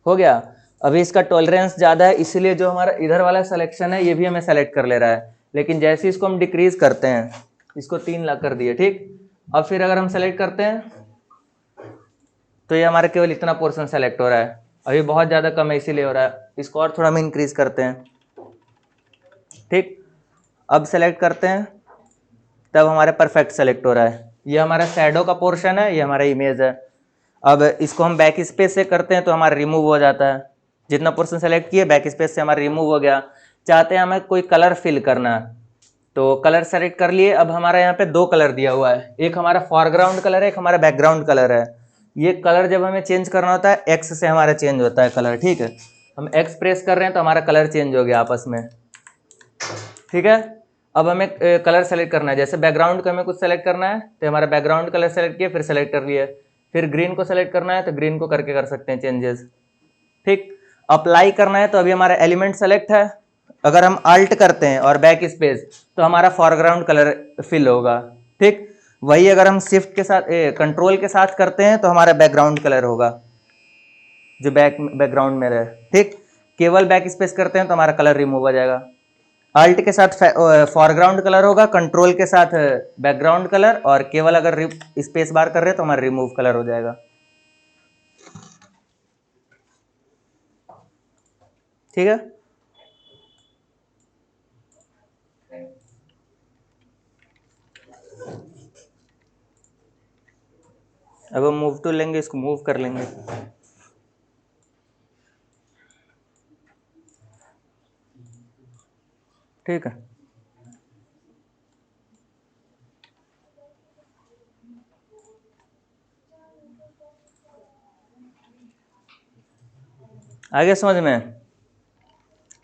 हो गया। अभी इसका टॉलरेंस ज़्यादा है, इसलिए जो हमारा इधर वाला सिलेक्शन है ये भी हमें सेलेक्ट कर ले रहा है, लेकिन जैसे ही इसको हम डिक्रीज करते हैं, इसको 3 लाख कर दिए, ठीक। अब फिर अगर हम सेलेक्ट करते हैं तो ये हमारा केवल इतना पोर्शन सेलेक्ट हो रहा है, अभी बहुत ज़्यादा कम है इसीलिए हो रहा है। इसको और थोड़ा हम इंक्रीज करते हैं, ठीक। अब सेलेक्ट करते हैं तब हमारा परफेक्ट सेलेक्ट हो रहा है। ये हमारा शैडो का पोर्शन है, ये हमारा इमेज है। अब इसको हम बैक स्पेस से करते हैं तो हमारा रिमूव हो जाता है, जितना पोर्शन सेलेक्ट किए बैक स्पेस से हमारा रिमूव हो गया। चाहते हैं हमें कोई कलर फिल करना है, तो कलर सेलेक्ट कर लिए। अब हमारा यहाँ पे 2 कलर दिया हुआ है, एक हमारा फॉरग्राउंड कलर है, एक हमारा बैकग्राउंड कलर है। ये कलर जब हमें चेंज करना होता है एक्स से हमारा चेंज होता है कलर, ठीक है। हम एक्स प्रेस कर रहे हैं तो हमारा कलर चेंज हो गया आपस में, ठीक है। अब हमें कलर सेलेक्ट करना है, जैसे बैकग्राउंड का हमें कुछ सेलेक्ट करना है तो हमारा बैकग्राउंड कलर सेलेक्ट किया, फिर सेलेक्ट कर लिए। फिर ग्रीन को सेलेक्ट करना है तो ग्रीन को करके कर सकते हैं चेंजेस, ठीक। अप्लाई करना है तो अभी हमारा एलिमेंट सेलेक्ट है, अगर हम अल्ट करते हैं और बैक स्पेस तो हमारा फॉरग्राउंड कलर फिल होगा, ठीक। वही अगर हम शिफ्ट के साथ कंट्रोल के साथ करते हैं तो हमारा बैकग्राउंड कलर होगा जो बैकग्राउंड में रहे, ठीक। केवल बैक स्पेस करते हैं तो हमारा कलर रिमूव हो जाएगा। अल्ट के साथ फॉरग्राउंड कलर होगा, कंट्रोल के साथ बैकग्राउंड कलर, और केवल अगर स्पेस बार कर रहे हैं तो हमारा रिमूव कलर हो जाएगा, ठीक है। अब हम मूव टूल लेंगे, इसको मूव कर लेंगे। ठीक है, आगे समझ में।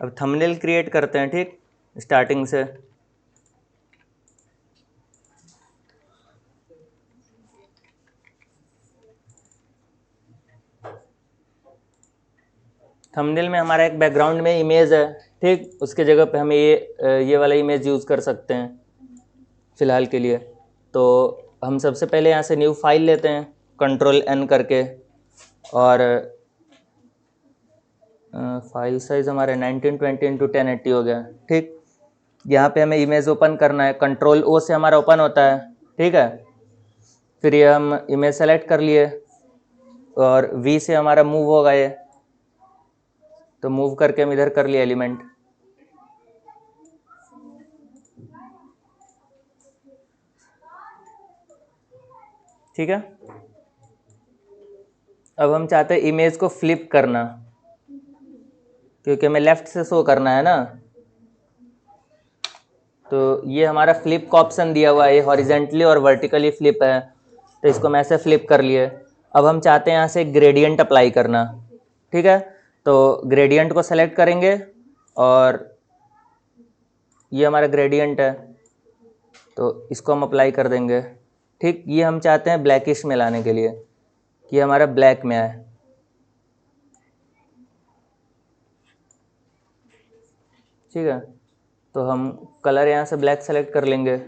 अब थंबनेल क्रिएट करते हैं, ठीक, स्टार्टिंग से। थंबनेल में हमारा एक बैकग्राउंड में इमेज है, ठीक, उसके जगह पे हम ये वाला इमेज यूज़ कर सकते हैं फिलहाल के लिए। तो हम सबसे पहले यहाँ से न्यू फाइल लेते हैं कंट्रोल एन करके, और फाइल साइज हमारे 1920 x 1080 हो गया, ठीक। यहाँ पे हमें इमेज ओपन करना है, कंट्रोल ओ से हमारा ओपन होता है, ठीक है। फिर ये हम इमेज सेलेक्ट कर लिए और वी से हमारा मूव होगा ये, तो मूव करके हम इधर कर लिए एलिमेंट, ठीक है। अब हम चाहते हैं इमेज को फ्लिप करना, क्योंकि हमें लेफ्ट से शो करना है ना। तो ये हमारा फ्लिप का ऑप्शन दिया हुआ है, ये हॉरिजेंटली और वर्टिकली फ्लिप है, तो इसको हम ऐसे फ्लिप कर लिए। अब हम चाहते हैं यहाँ से ग्रेडियंट अप्लाई करना, ठीक है। तो ग्रेडियंट को सेलेक्ट करेंगे और ये हमारा ग्रेडियंट है, तो इसको हम अप्लाई कर देंगे, ठीक। ये हम चाहते हैं ब्लैकिश में लाने के लिए, कि हमारा ब्लैक में आए, ठीक है। तो हम कलर यहाँ से ब्लैक सेलेक्ट कर लेंगे।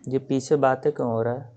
ये पीछे बातें क्यों हो रहा है?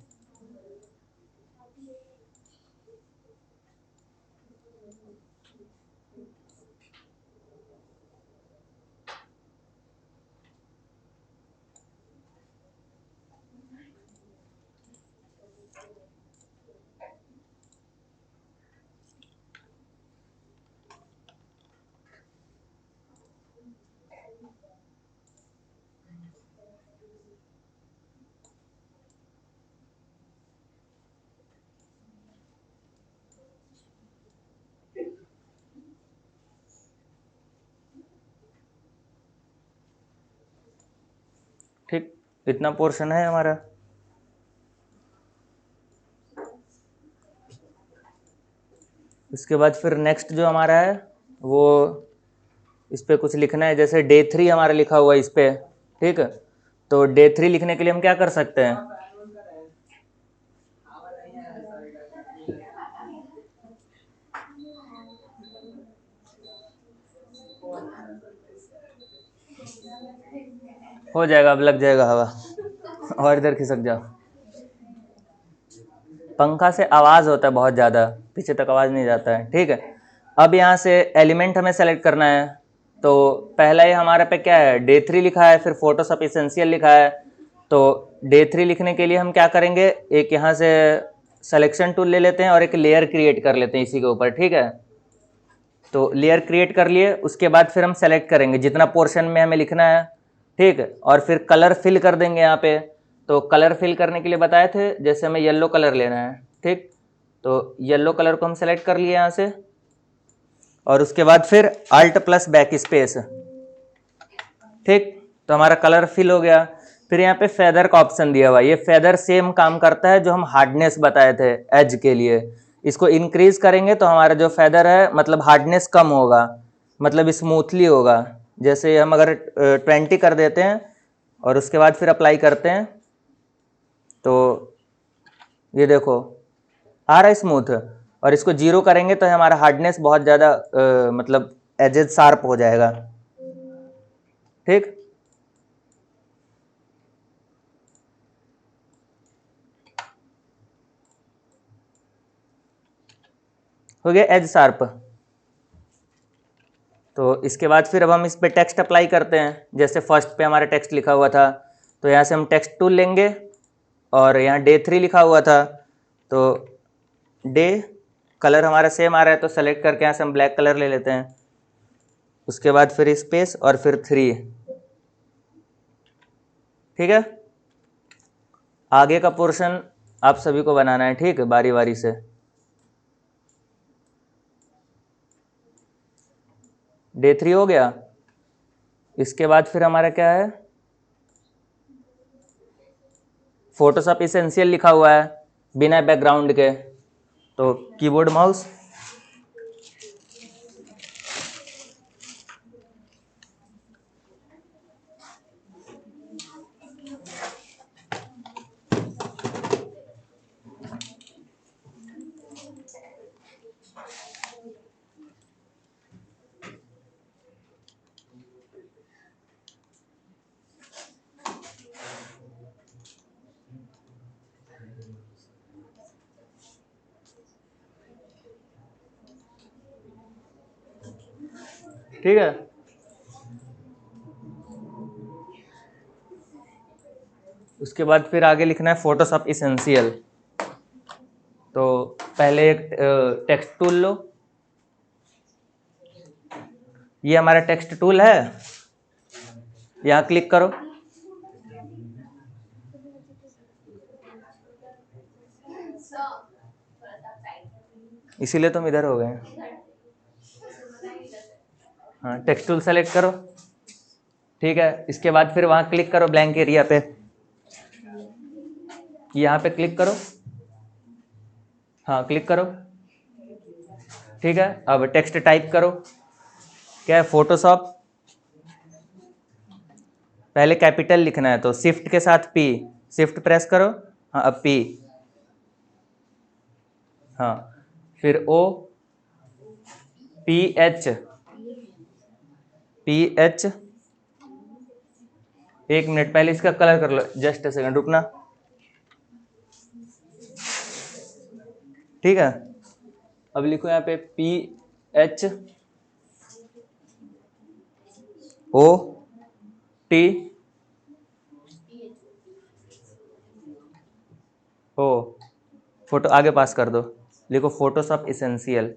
ठीक, इतना पोर्शन है हमारा। इसके बाद फिर नेक्स्ट जो हमारा है वो इस पर कुछ लिखना है, जैसे डे 3 हमारा लिखा हुआ है इस पर, ठीक है। तो डे 3 लिखने के लिए हम क्या कर सकते हैं? हो जाएगा, अब लग जाएगा हवा। और इधर खिसक जाओ, पंखा से आवाज़ होता है बहुत ज़्यादा, पीछे तक आवाज़ नहीं जाता है, ठीक है। अब यहाँ से एलिमेंट हमें सेलेक्ट करना है, तो पहला ये हमारे पे क्या है, डे 3 लिखा है, फिर फोटोशॉप एसेंशियल लिखा है। तो डे 3 लिखने के लिए हम क्या करेंगे, एक यहाँ से सिलेक्शन टूल ले लेते हैं और एक लेयर क्रिएट कर लेते हैं इसी के ऊपर, ठीक है। तो लेयर क्रिएट कर लिए, उसके बाद फिर हम सेलेक्ट करेंगे जितना पोर्शन में हमें लिखना है, ठीक है। और फिर कलर फिल कर देंगे यहाँ पे। तो कलर फिल करने के लिए बताए थे, जैसे हमें येलो कलर लेना है, ठीक। तो येलो कलर को हम सेलेक्ट कर लिए यहाँ से, और उसके बाद फिर अल्ट प्लस बैक स्पेस। ठीक, तो हमारा कलर फिल हो गया। फिर यहाँ पे फेदर का ऑप्शन दिया हुआ है। ये फेदर सेम काम करता है जो हम हार्डनेस बताए थे एज के लिए। इसको इंक्रीज करेंगे तो हमारा जो फेदर है मतलब हार्डनेस कम होगा, मतलब स्मूथली होगा। जैसे हम अगर 20 कर देते हैं और उसके बाद फिर अप्लाई करते हैं तो ये देखो आ रहा है स्मूथ। और इसको 0 करेंगे तो हमारा हार्डनेस बहुत ज़्यादा मतलब एजेस शार्प हो जाएगा। ठीक, हो गया एज शार्प। तो इसके बाद फिर अब हम इस पे टेक्स्ट अप्लाई करते हैं। जैसे फर्स्ट पे हमारा टेक्स्ट लिखा हुआ था तो यहाँ से हम टेक्स्ट टूल लेंगे, और यहाँ डे 3 लिखा हुआ था तो डे कलर हमारा सेम आ रहा है तो सेलेक्ट करके यहाँ से हम ब्लैक कलर ले लेते हैं। उसके बाद फिर स्पेस और फिर 3। ठीक है, आगे का पोर्शन आप सभी को बनाना है। ठीक है, बारी बारी से। डे 3 हो गया। इसके बाद फिर हमारा क्या है, फोटोशॉप इसेंशियल लिखा हुआ है बिना बैकग्राउंड के। तो कीबोर्ड माउस, ठीक है। उसके बाद फिर आगे लिखना है फोटोशॉप इसेंशियल। तो पहले एक टेक्स्ट टूल लो। ये हमारा टेक्स्ट टूल है, यहाँ क्लिक करो। इसीलिए तुम इधर हो गए। हाँ, टेक्स्ट टूल सेलेक्ट करो। ठीक है, इसके बाद फिर वहाँ क्लिक करो ब्लैंक एरिया पे, यहाँ पे क्लिक करो। हाँ, क्लिक करो। ठीक है, अब टेक्स्ट टाइप करो। क्या है, फोटोशॉप। पहले कैपिटल लिखना है तो शिफ्ट के साथ पी, शिफ्ट प्रेस करो। हाँ, अब पी। हाँ, फिर ओ, पी एच, पी एच। एक मिनट पहले इसका कलर कर लो, जस्ट ए सेकंड रुकना। ठीक है, अब लिखो यहाँ पे P H O T O. Photo आगे पास कर दो, लिखो फोटोशॉप इसेंशियल।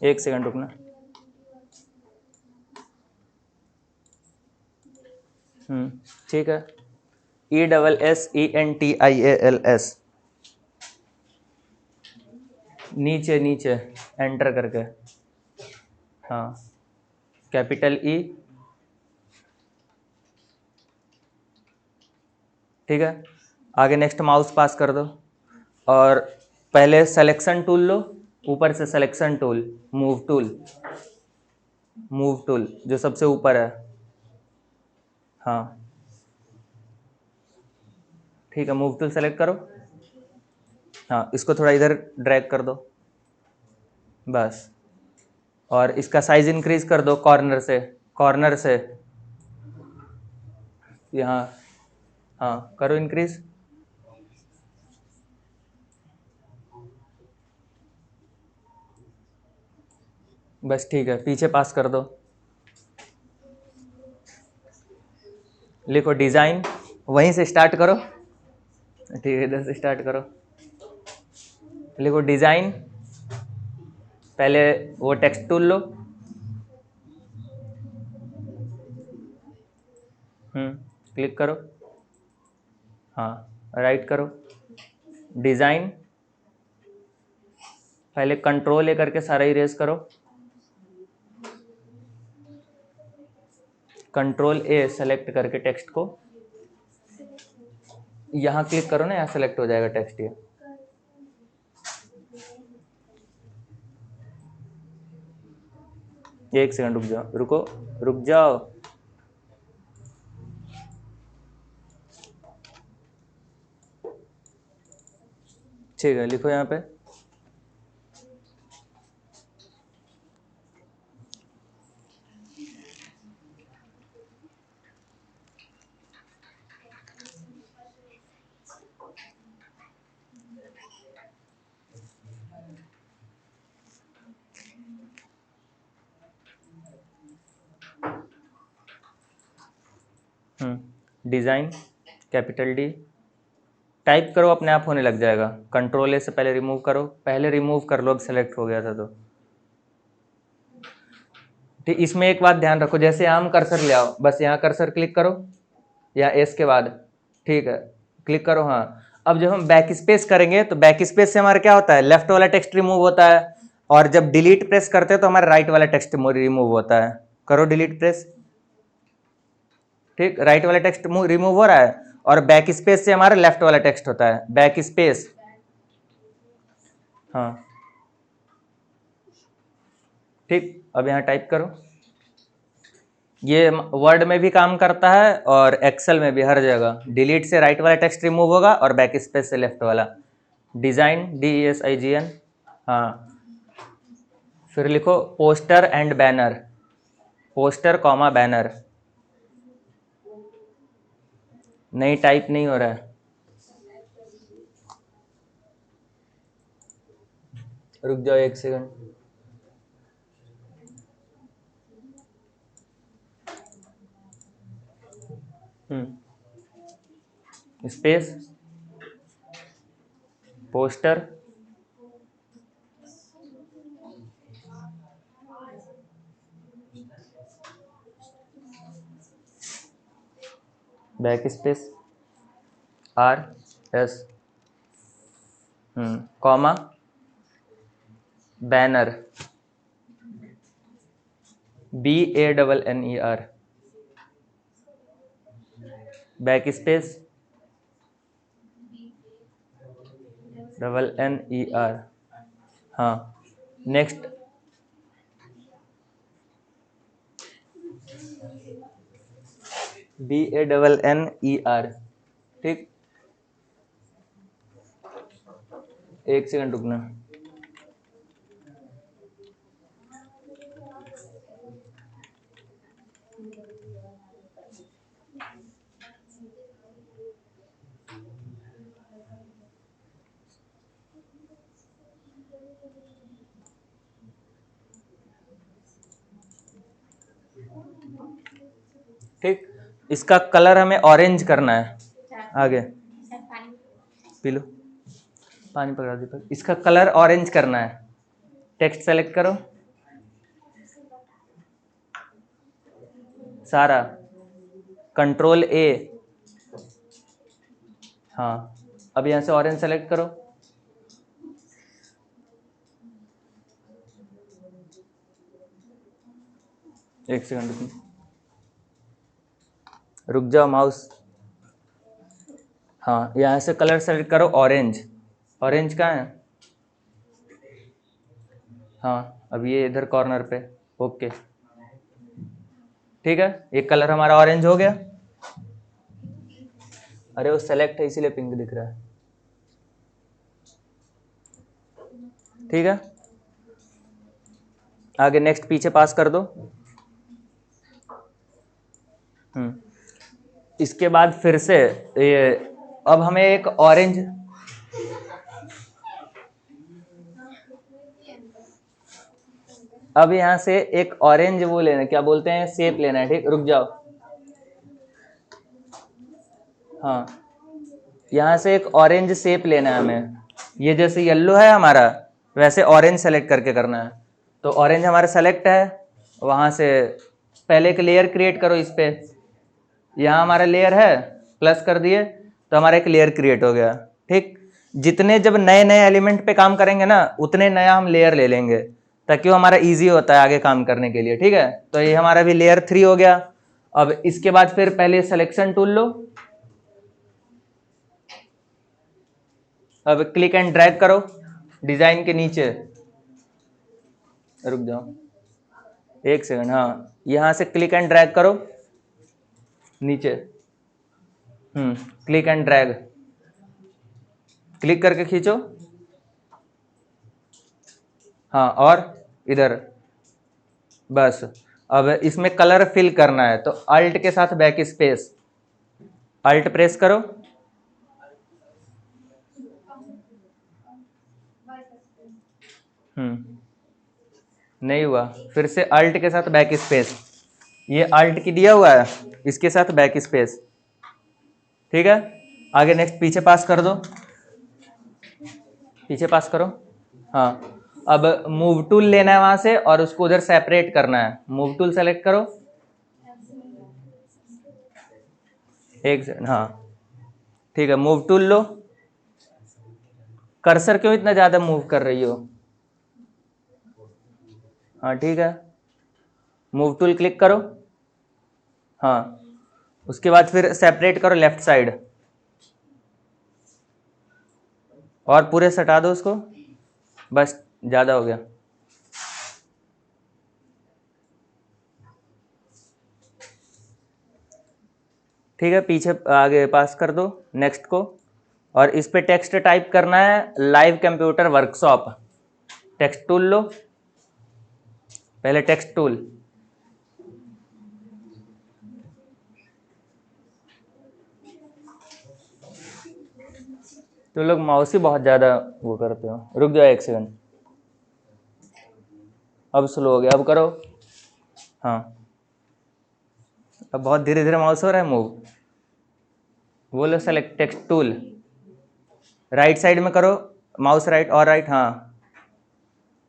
एक सेकंड रुकना। ठीक है, ESSENTIALS, नीचे नीचे एंटर करके। हाँ, कैपिटल ई। ठीक है, आगे नेक्स्ट माउस पास कर दो, और पहले सिलेक्शन टूल लो, ऊपर से selection tool, move tool, move tool जो सबसे ऊपर है। हाँ, ठीक है, मूव टूल सेलेक्ट करो। हाँ, इसको थोड़ा इधर ड्रैग कर दो बस, और इसका साइज इंक्रीज कर दो कॉर्नर से, कॉर्नर से यहाँ। हाँ, करो इंक्रीज। बस ठीक है, पीछे पास कर दो। लिखो डिजाइन, वहीं से स्टार्ट करो। ठीक है, इधर से स्टार्ट करो। लिखो डिजाइन, पहले वो टेक्स्ट टूल लो। क्लिक करो। हाँ, राइट करो, डिज़ाइन, पहले कंट्रोल ए करके सारा इरेज करो, कंट्रोल ए सेलेक्ट करके टेक्स्ट को यहाँ क्लिक करो ना, यहाँ सेलेक्ट हो जाएगा टेक्स्ट ये। एक सेकंड रुक जाओ, रुक जाओ। ठीक है, लिखो यहाँ पे डिज़ाइन, कैपिटल डी, टाइप करो, अपने आप होने लग जाएगा। कंट्रोल ए से पहले रिमूव करो, पहले रिमूव कर लो, अब सेलेक्ट हो गया था तो। ठीक, इसमें एक बात ध्यान रखो, जैसे हम कर्सर ले आओ, बस यहाँ कर्सर क्लिक करो, या एस के बाद, ठीक है, क्लिक करो। हाँ, अब जब हम बैक स्पेस करेंगे तो बैक स्पेस से हमारा क्या होता है, लेफ्ट वाला टेक्स्ट रिमूव होता है, और जब डिलीट प्रेस करते हैं तो हमारा राइट वाला टेक्स्ट रिमूव होता है। करो डिलीट प्रेस, ठीक, राइट वाला टेक्स्ट रिमूव हो रहा है, और बैक स्पेस से हमारा लेफ्ट वाला टेक्स्ट होता है, बैक स्पेस। हाँ, ठीक, अब यहाँ टाइप करो। ये वर्ड में भी काम करता है और एक्सेल में भी, हर जगह डिलीट से राइट वाला टेक्स्ट रिमूव होगा और बैक स्पेस से लेफ्ट वाला। डिज़ाइन, DESIGN, हाँ, फिर लिखो poster and banner, poster comma banner. नहीं, टाइप नहीं हो रहा है, रुक जाओ एक second. Space, poster, back space, RS, comma banner, BANNER, back space, NNER। हाँ, नेक्स्ट, BANNER, ठीक, एक सेकंड रुकना। ठीक, इसका कलर हमें ऑरेंज करना है। आगे पी लो, पानी पकड़ा दीपक। इसका कलर ऑरेंज करना है, टेक्स्ट सेलेक्ट करो सारा, कंट्रोल A। हाँ, अब यहाँ से ऑरेंज सेलेक्ट करो, एक सेकंड रुक जाओ माउस। हाँ, यहाँ से कलर सेलेक्ट करो ऑरेंज, ऑरेंज कहाँ है? हाँ, अब ये इधर कॉर्नर पे, ओके, ठीक है, एक कलर हमारा ऑरेंज हो गया। अरे वो सेलेक्ट है इसीलिए पिंक दिख रहा है, ठीक है। आगे नेक्स्ट पीछे पास कर दो। इसके बाद फिर से ये, अब हमें एक ऑरेंज, अब यहाँ से एक ऑरेंज वो लेना, क्या बोलते हैं, शेप लेना है, ठीक, रुक जाओ। हाँ, यहाँ से एक ऑरेंज शेप लेना है हमें, ये जैसे येलो है हमारा वैसे ऑरेंज सेलेक्ट करके करना है। तो ऑरेंज हमारा सेलेक्ट है, वहाँ से पहले एक लेयर क्रिएट करो इस पे, यहाँ हमारा लेयर है, प्लस कर दिए, तो हमारा एक लेयर क्रिएट हो गया। ठीक, जितने जब नए नए एलिमेंट पे काम करेंगे ना उतने नया हम लेयर ले लेंगे, ताकि वो हमारा इजी होता है आगे काम करने के लिए। ठीक है, तो ये हमारा भी लेयर 3 हो गया। अब इसके बाद फिर पहले सिलेक्शन टूल लो, अब क्लिक एंड ड्रैग करो डिजाइन के नीचे। रुक जाओ एक सेकंड, हाँ यहां से क्लिक एंड ड्रैग करो नीचे। क्लिक एंड ड्रैग, क्लिक करके खींचो, हाँ और इधर बस। अब इसमें कलर फिल करना है तो अल्ट के साथ बैक स्पेस, अल्ट प्रेस करो। नहीं हुआ, फिर से अल्ट के साथ बैक स्पेस, ये अल्ट की दिया हुआ है, इसके साथ बैक स्पेस। ठीक है, आगे नेक्स्ट पीछे पास कर दो, पीछे पास करो। हाँ, अब मूव टूल लेना है वहां से और उसको उधर सेपरेट करना है। मूव टूल सेलेक्ट करो, एक सेकंड, हाँ ठीक है, मूव टूल लो। कर्सर क्यों इतना ज्यादा मूव कर रही हो? हाँ ठीक है, मूव टूल क्लिक करो, हाँ उसके बाद फिर सेपरेट करो लेफ्ट साइड और पूरे सटा दो उसको, बस ज्यादा हो गया। ठीक है, पीछे आगे पास कर दो नेक्स्ट को, और इस पे टेक्स्ट टाइप करना है live computer workshop. Text tool लो, पहले टेक्स्ट टूल, तो लोग माउस ही बहुत ज्यादा वो करते हो। रुक जाओ एक सेकंड, अब स्लो हो गया, अब करो। हाँ, अब बहुत धीरे धीरे माउस हो रहा है मूव। वो लो select text tool, right side में करो, माउस राइट और राइट, हाँ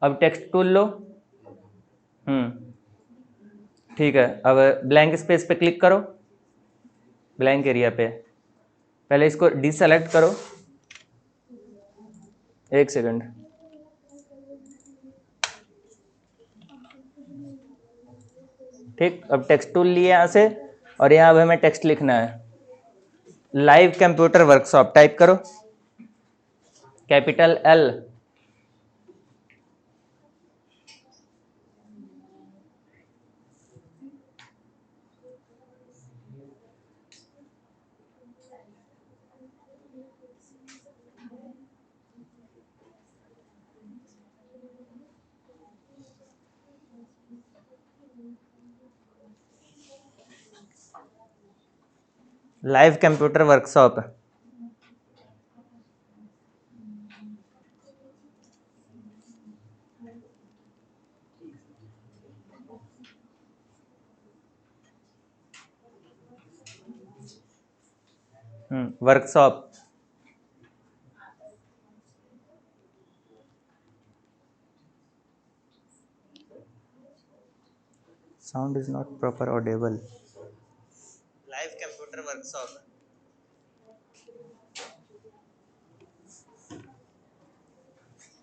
अब टेक्स्ट टूल लो। ठीक है, अब ब्लैंक स्पेस पे क्लिक करो, ब्लैंक एरिया पे, पहले इसको डिसेलेक्ट करो, एक सेकंड। ठीक, अब टेक्स्ट टूल लिए यहाँ से और यहाँ अब हमें टेक्स्ट लिखना है, लाइव कंप्यूटर वर्कशॉप टाइप करो, capital L. Live computer workshop, workshop. Sound is not proper Audible, live computer workshop.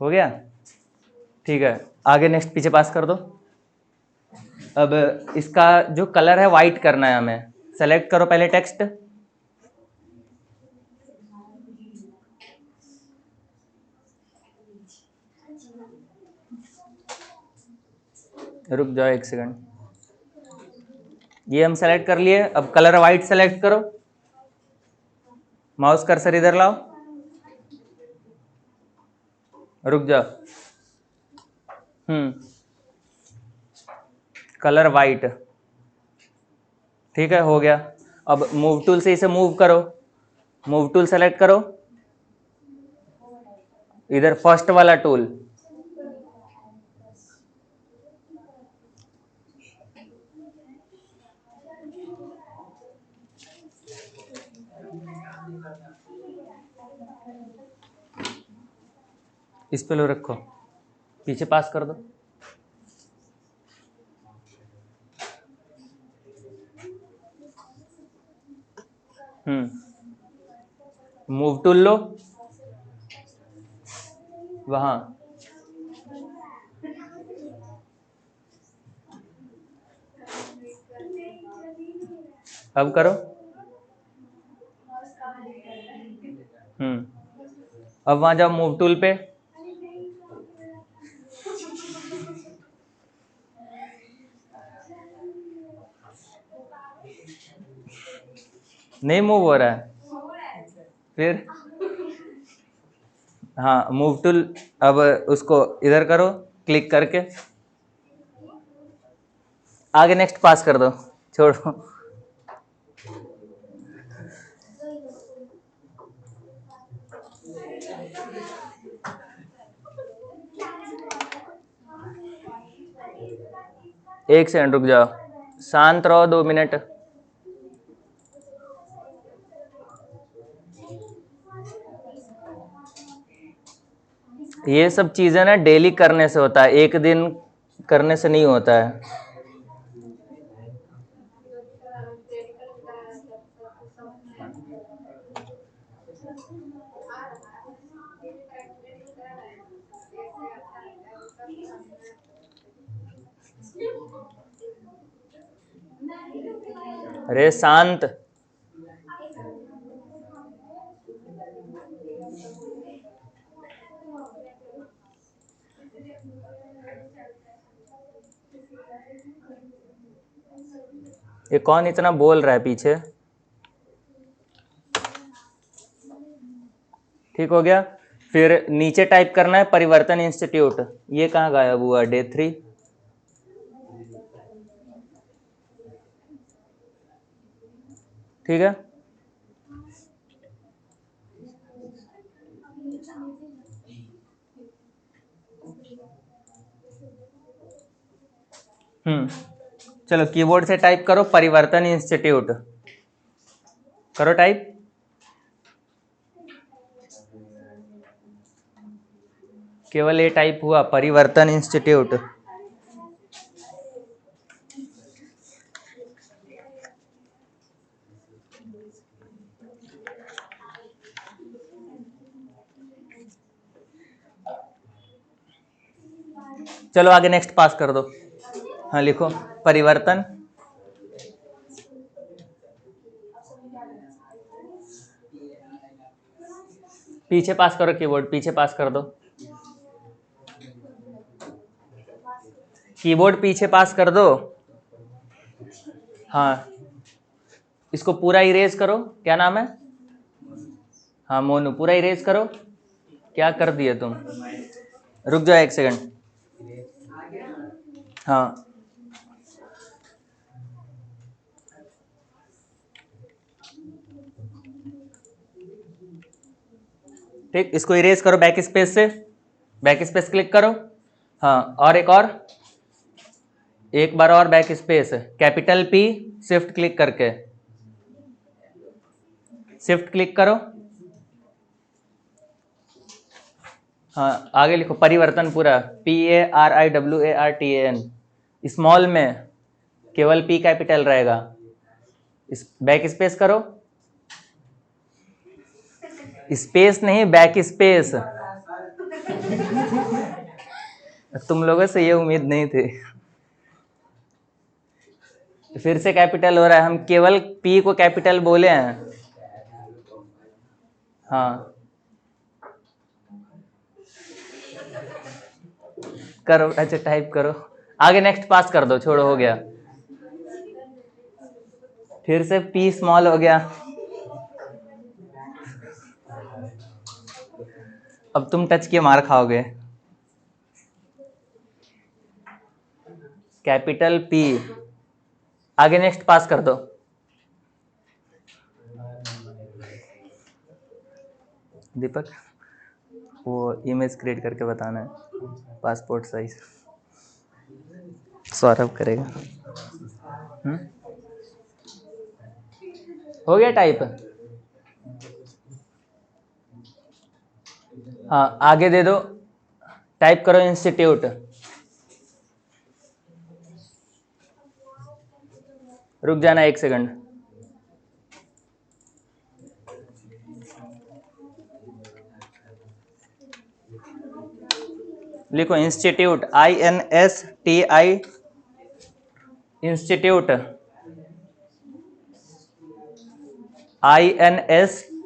हो गया, ठीक है, आगे नेक्स्ट पीछे पास कर दो। अब इसका जो कलर है वाइट करना है हमें, सेलेक्ट करो पहले टेक्स्ट, रुक जाओ एक सेकंड, ये हम सेलेक्ट कर लिए, अब कलर वाइट सेलेक्ट करो, माउस कर्सर इधर लाओ, रुक जाओ, कलर वाइट, ठीक है हो गया। अब मूव टूल से इसे मूव करो, मूव टूल सेलेक्ट करो, इधर फर्स्ट वाला टूल, इस पे लो रखो, पीछे पास कर दो। मूव टूल लो, वहां अब करो। अब वहां जाओ मूव टूल पे, नहीं मूव हो रहा है फिर। हाँ मूव टूल, अब उसको इधर करो क्लिक करके, आगे नेक्स्ट पास कर दो, छोड़ो। एक सेकंड रुक जाओ, शांत रहो 2 मिनट। ये सब चीजें ना डेली करने से होता है, एक दिन करने से नहीं होता है। अरे शांत, ये कौन इतना बोल रहा है पीछे? ठीक हो गया। फिर नीचे टाइप करना है परिवर्तन इंस्टीट्यूट, ये कहाँ गायब हुआ? डे 3। ठीक है, चलो कीबोर्ड से टाइप करो परिवर्तन इंस्टीट्यूट, करो टाइप। केवल ये टाइप हुआ परिवर्तन इंस्टीट्यूट। चलो आगे नेक्स्ट पास कर दो। हाँ लिखो परिवर्तन, पीछे पास करो कीबोर्ड, पीछे पास कर दो कीबोर्ड, पीछे पास कर दो। हाँ इसको पूरा इरेज करो, क्या नाम है? हाँ मोनू, पूरा इरेज करो। क्या कर दिए तुम? रुक जाओ 1 सेकंड। हाँ ठीक, इसको इरेज करो बैक स्पेस से, बैक स्पेस क्लिक करो। हाँ और एक बार और back space, capital P, shift click करके, शिफ्ट क्लिक करो। हाँ आगे लिखो परिवर्तन पूरा, PARIWARTAN, स्मॉल में केवल पी कैपिटल रहेगा। इस बैक स्पेस करो, स्पेस नहीं बैक स्पेस। तुम लोगों से ये उम्मीद नहीं थी। फिर से कैपिटल हो रहा है, हम केवल पी को कैपिटल बोले हैं। हाँ करो, अच्छा टाइप करो, आगे नेक्स्ट पास कर दो, छोड़ो हो गया। फिर से पी स्मॉल हो गया। अब तुम टच के मार खाओगे। कैपिटल पी, आगे नेक्स्ट पास कर दो। दीपक वो इमेज क्रिएट करके बताना है, पासपोर्ट साइज। सौरभ करेगा। हो गया टाइप? हाँ आगे दे दो, टाइप करो इंस्टीट्यूट। रुक जाना 1 सेकंड। लिखो इंस्टीट्यूट, INSTI, इंस्टीट्यूट, INSTITUTE।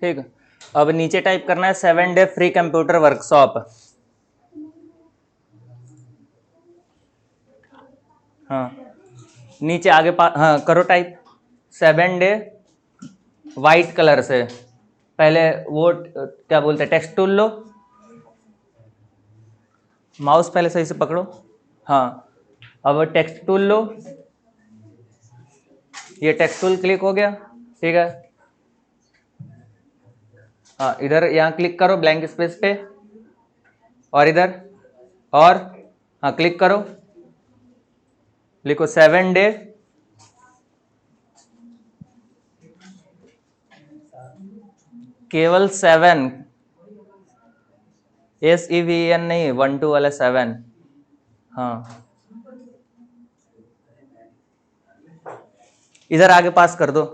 ठीक, अब नीचे टाइप करना है 7 डे फ्री कंप्यूटर वर्कशॉप। हाँ, नीचे आगे हाँ करो टाइप 7 डे, वाइट कलर से। पहले वो क्या बोलते हैं, टेक्स्ट टूल लो, माउस पहले सही से पकड़ो। हाँ, अब टेक्स्ट टूल लो, ये टेक्स्ट टूल क्लिक हो गया, ठीक है। हाँ, इधर यहाँ क्लिक करो ब्लैंक स्पेस पे, और इधर, और हाँ क्लिक करो, लिखो 7 डे केवल 7, SEVEN नहीं, 1 2 वाला 7। हाँ, इधर आगे पास कर दो,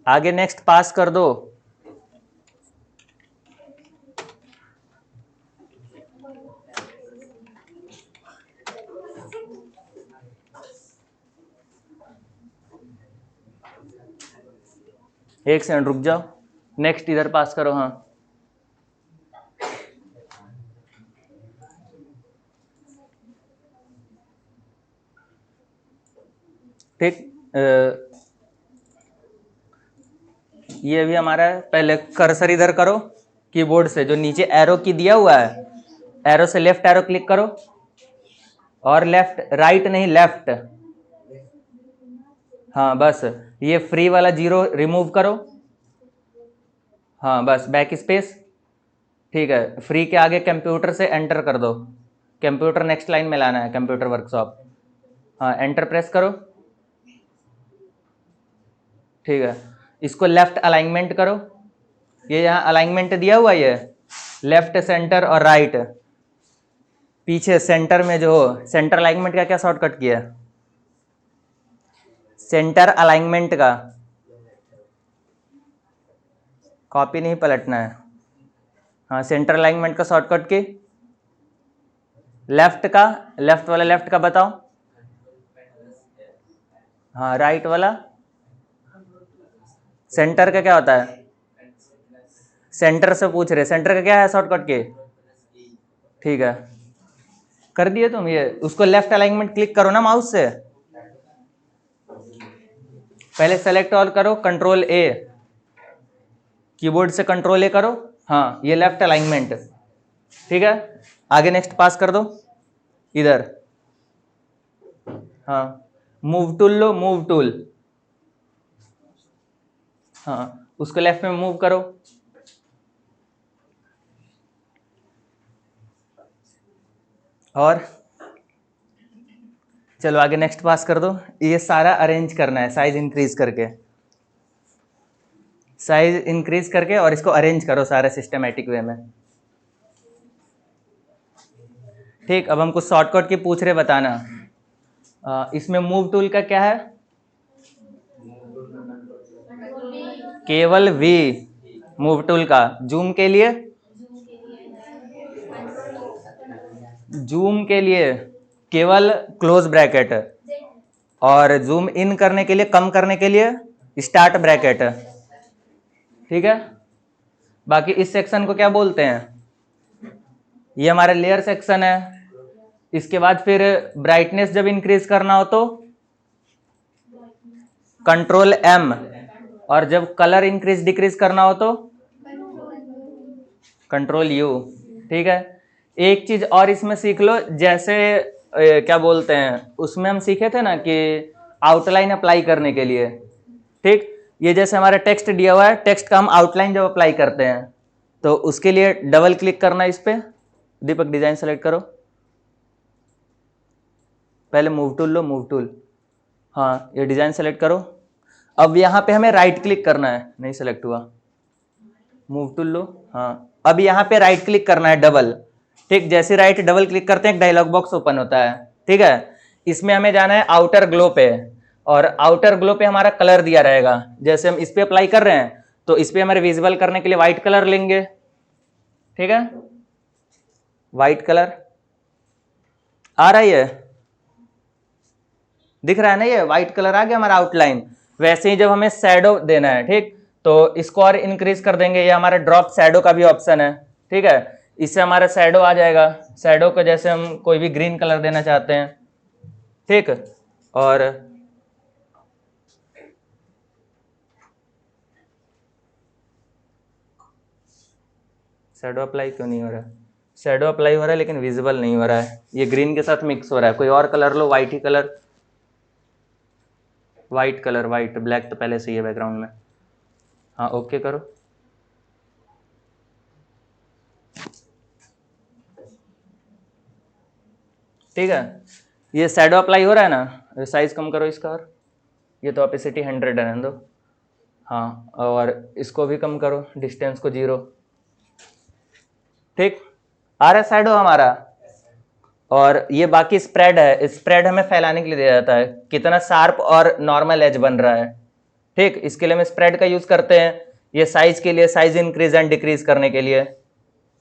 आगे नेक्स्ट पास कर दो। एक सेकंड रुक जाओ, नेक्स्ट इधर पास करो। हाँ, ठीक, ये भी हमारा है। पहले कर्सर इधर करो कीबोर्ड से, जो नीचे एरो की दिया हुआ है, एरो से लेफ्ट एरो क्लिक करो, और लेफ्ट, राइट नहीं लेफ्ट। हाँ बस, ये फ्री वाला 0 रिमूव करो। हाँ बस, बैक स्पेस, ठीक है। फ्री के आगे कंप्यूटर से एंटर कर दो, कंप्यूटर नेक्स्ट लाइन में लाना है, कंप्यूटर वर्कशॉप। हाँ, एंटर प्रेस करो, ठीक है। इसको लेफ्ट अलाइनमेंट करो, ये यहाँ अलाइनमेंट दिया हुआ है, लेफ्ट सेंटर और राइट। पीछे सेंटर में जो सेंटर अलाइनमेंट का क्या शॉर्टकट किया है, सेंटर अलाइनमेंट का कॉपी नहीं पलटना है। हाँ, सेंटर अलाइनमेंट का शॉर्टकट की लेफ्ट का, लेफ्ट वाला लेफ्ट का बताओ। हाँ, राइट वाला सेंटर का क्या होता है, सेंटर से पूछ रहे, सेंटर का क्या है शॉर्टकट के, ठीक है। कर दिए तुम ये, उसको लेफ्ट अलाइनमेंट क्लिक करो ना माउस से, पहले सेलेक्ट ऑल करो, कंट्रोल ए, कीबोर्ड से कंट्रोल ए करो। हाँ, ये लेफ्ट अलाइनमेंट, ठीक है। आगे नेक्स्ट पास कर दो इधर। हाँ, मूव टूल लो, मूव टूल, हाँ उसको लेफ्ट में मूव करो, और चलो आगे नेक्स्ट पास कर दो। ये सारा अरेंज करना है साइज इंक्रीज करके, साइज इंक्रीज करके, और इसको अरेंज करो सारे सिस्टमेटिक वे में। ठीक, अब हम कुछ शॉर्टकट की पूछ रहे, बताना। इसमें मूव टूल का क्या है, केवल वी। मूव टूल का जूम के लिए, जूम के लिए केवल क्लोज ब्रैकेट, और जूम इन करने के लिए, कम करने के लिए स्टार्ट ब्रैकेट, ठीक है। बाकी इस सेक्शन को क्या बोलते हैं, ये हमारा लेयर सेक्शन है। इसके बाद फिर ब्राइटनेस जब इंक्रीज करना हो तो कंट्रोल M, और जब कलर इंक्रीज डिक्रीज करना हो तो कंट्रोल U, ठीक है। एक चीज और इसमें सीख लो, जैसे क्या बोलते हैं, उसमें हम सीखे थे ना कि आउटलाइन अप्लाई करने के लिए। ठीक, ये जैसे हमारा टेक्स्ट दिया हुआ है, टेक्स्ट का हम आउटलाइन जब अप्लाई करते हैं तो उसके लिए डबल क्लिक करना है इस पे। दीपक डिजाइन सेलेक्ट करो, पहले मूव टूल लो, मूव टूल, हाँ ये डिजाइन सेलेक्ट करो। अब यहाँ पे हमें राइट क्लिक करना है, नहीं सेलेक्ट हुआ, मूव टूल लो, हाँ अब यहाँ पे राइट क्लिक करना है डबल। ठीक, जैसे राइट डबल क्लिक करते हैं एक डायलॉग बॉक्स ओपन होता है। ठीक है, इसमें हमें जाना है आउटर ग्लो पे, और आउटर ग्लो पे हमारा कलर दिया रहेगा। जैसे हम इस पे अप्लाई कर रहे हैं तो इस पे हमारे विजिबल करने के लिए व्हाइट कलर लेंगे। ठीक है, व्हाइट कलर आ रही है, दिख रहा है ना, ये व्हाइट कलर आ गया हमारा आउटलाइन। वैसे ही जब हमें शैडो देना है, ठीक, तो इसको और इंक्रीज कर देंगे, ये हमारा ड्रॉप शैडो का भी ऑप्शन है। ठीक है, इससे हमारा शैडो आ जाएगा। शैडो को जैसे हम कोई भी ग्रीन कलर देना चाहते हैं, ठीक, और शैडो अप्लाई क्यों नहीं हो रहा है? शैडो अप्लाई हो रहा है लेकिन विजिबल नहीं हो रहा है, ये ग्रीन के साथ मिक्स हो रहा है। कोई और कलर लो, व्हाइट ही colour, white colour, white, black तो पहले से ही है बैकग्राउंड में। हाँ ओके करो, ठीक है, ये शैडो अप्लाई हो रहा है ना। साइज कम करो इसका, और ये तो ऑपेसिटी 100 रहने दो, हाँ, और इसको भी कम करो, डिस्टेंस को 0। ठीक, आ रहा है शैडो हमारा। और ये बाकी स्प्रेड है, स्प्रेड हमें फैलाने के लिए दिया जाता है, कितना शार्प और नॉर्मल एज बन रहा है। ठीक, इसके लिए हम स्प्रेड का यूज करते हैं। ये साइज के लिए, साइज इंक्रीज एंड डिक्रीज करने के लिए।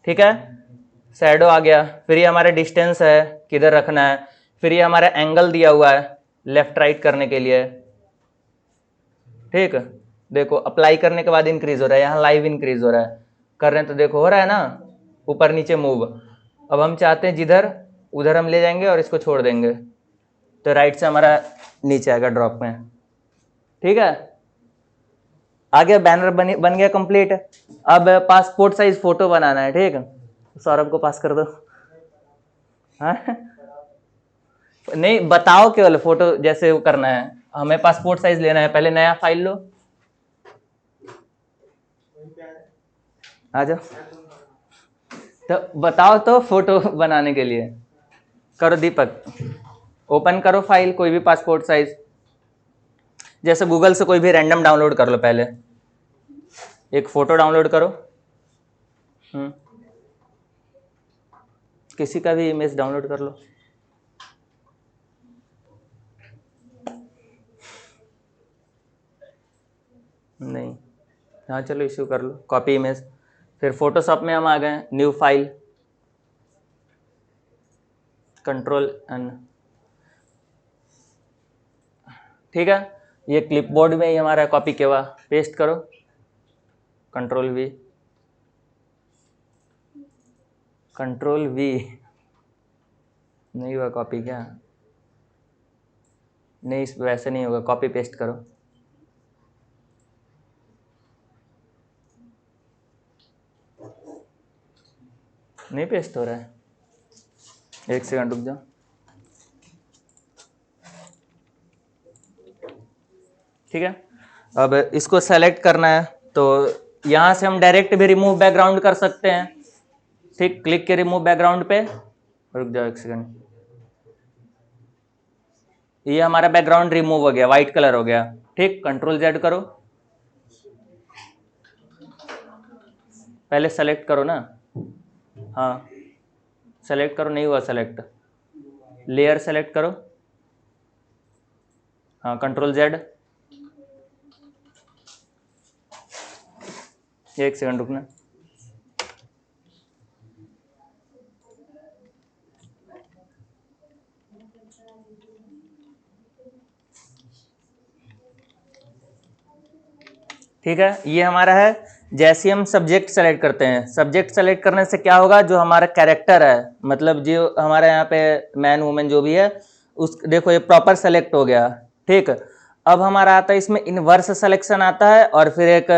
ठीक है, शैडो आ गया। फिर ये हमारा डिस्टेंस है, किधर रखना है। फिर ये हमारा एंगल दिया हुआ है लेफ्ट राइट करने के लिए। ठीक, देखो अप्लाई करने के बाद इंक्रीज हो रहा है, यहाँ लाइव इंक्रीज हो रहा है, कर रहे हैं तो देखो हो रहा है ना, ऊपर नीचे मूव। अब हम चाहते हैं जिधर उधर हम ले जाएंगे और इसको छोड़ देंगे, तो राइट से हमारा नीचे आएगा ड्रॉप में। ठीक है, आ गया, बैनर बन गया कंप्लीट। अब पासपोर्ट साइज फोटो बनाना है। ठीक, सौरभ को पास कर दो। हाँ नहीं, बताओ केवल फोटो जैसे वो करना है, हमें पासपोर्ट साइज लेना है। पहले नया फाइल लो, आ जाओ, तो बताओ तो फोटो बनाने के लिए। करो दीपक, ओपन करो फाइल, कोई भी पासपोर्ट साइज, जैसे गूगल से कोई भी रैंडम डाउनलोड कर लो। पहले एक फोटो डाउनलोड करो, किसी का भी इमेज डाउनलोड कर लो। नहीं, हाँ चलो इश्यू कर लो, कॉपी इमेज। फिर फोटोशॉप में हम आ गए, न्यू फाइल, कंट्रोल एन। ठीक है, ये क्लिपबोर्ड में ही हमारा कॉपी किया हुआ, पेस्ट करो, कंट्रोल वी, कंट्रोल वी। नहीं हुआ कॉपी क्या? नहीं, वैसे नहीं होगा, कॉपी पेस्ट करो। नहीं पेस्ट हो रहा है, एक सेकंड रुक जाओ। ठीक है, अब इसको सेलेक्ट करना है, तो यहां से हम डायरेक्ट भी रिमूव बैकग्राउंड कर सकते हैं। ठीक, क्लिक के रिमूव बैकग्राउंड पे, रुक जाओ एक सेकंड, ये हमारा बैकग्राउंड रिमूव हो गया, व्हाइट कलर हो गया। ठीक, कंट्रोल जेड करो, पहले सेलेक्ट करो ना, हाँ सेलेक्ट करो, नहीं हुआ सेलेक्ट, लेयर सेलेक्ट करो, हाँ कंट्रोल जेड, एक सेकंड रुकना। ठीक है, ये हमारा है। जैसे हम सब्जेक्ट सेलेक्ट करते हैं, सब्जेक्ट सेलेक्ट करने से क्या होगा, जो हमारा कैरेक्टर है, मतलब जो हमारा यहाँ पे मैन वुमेन जो भी है, उस देखो ये प्रॉपर सेलेक्ट हो गया। ठीक, अब हमारा आता है इसमें इनवर्स सिलेक्शन आता है, और फिर एक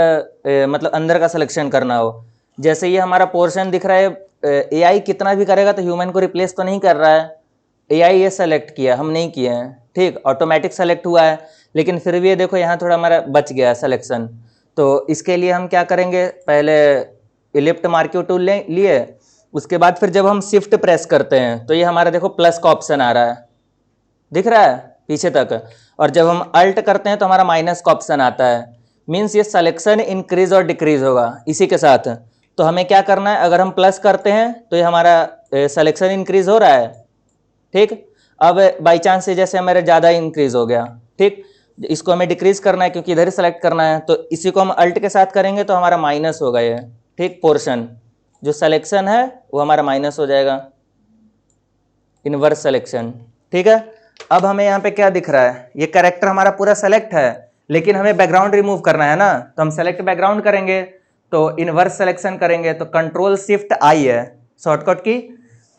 मतलब अंदर का सिलेक्शन करना हो। जैसे ये हमारा पोर्शन दिख रहा है, एआई कितना भी करेगा तो ह्यूमन को रिप्लेस तो नहीं कर रहा है, एआई ये सेलेक्ट किया, हम नहीं किए हैं। ठीक, ऑटोमेटिक सेलेक्ट हुआ है, लेकिन फिर भी ये देखो यहाँ थोड़ा हमारा बच गया सिलेक्शन। तो इसके लिए हम क्या करेंगे, पहले इलिप्ट मार्क्यू टूल लिए, उसके बाद फिर जब हम शिफ्ट प्रेस करते हैं तो ये हमारा देखो प्लस का ऑप्शन आ रहा है, दिख रहा है पीछे तक, और जब हम अल्ट करते हैं तो हमारा माइनस का ऑप्शन आता है। मीन्स ये सिलेक्शन इंक्रीज और डिक्रीज होगा इसी के साथ। तो हमें क्या करना है, अगर हम प्लस करते हैं तो ये हमारा सिलेक्शन इंक्रीज हो रहा है, ठीक। अब बाई चांस से जैसे हमारे ज़्यादा इंक्रीज हो गया, ठीक, इसको हमें डिक्रीज करना है क्योंकि इधर ही सेलेक्ट करना है, तो इसी को हम अल्ट के साथ करेंगे तो हमारा माइनस होगा ये, ठीक, पोर्शन जो सिलेक्शन है वो हमारा माइनस हो जाएगा, इनवर्स सिलेक्शन, ठीक है। अब हमें यहाँ पे क्या दिख रहा है, ये कैरेक्टर हमारा पूरा सेलेक्ट है, लेकिन हमें बैकग्राउंड रिमूव करना है ना, तो हम सेलेक्ट बैकग्राउंड करेंगे, तो इनवर्स सिलेक्शन करेंगे, तो कंट्रोल शिफ्ट आई है शॉर्टकट की,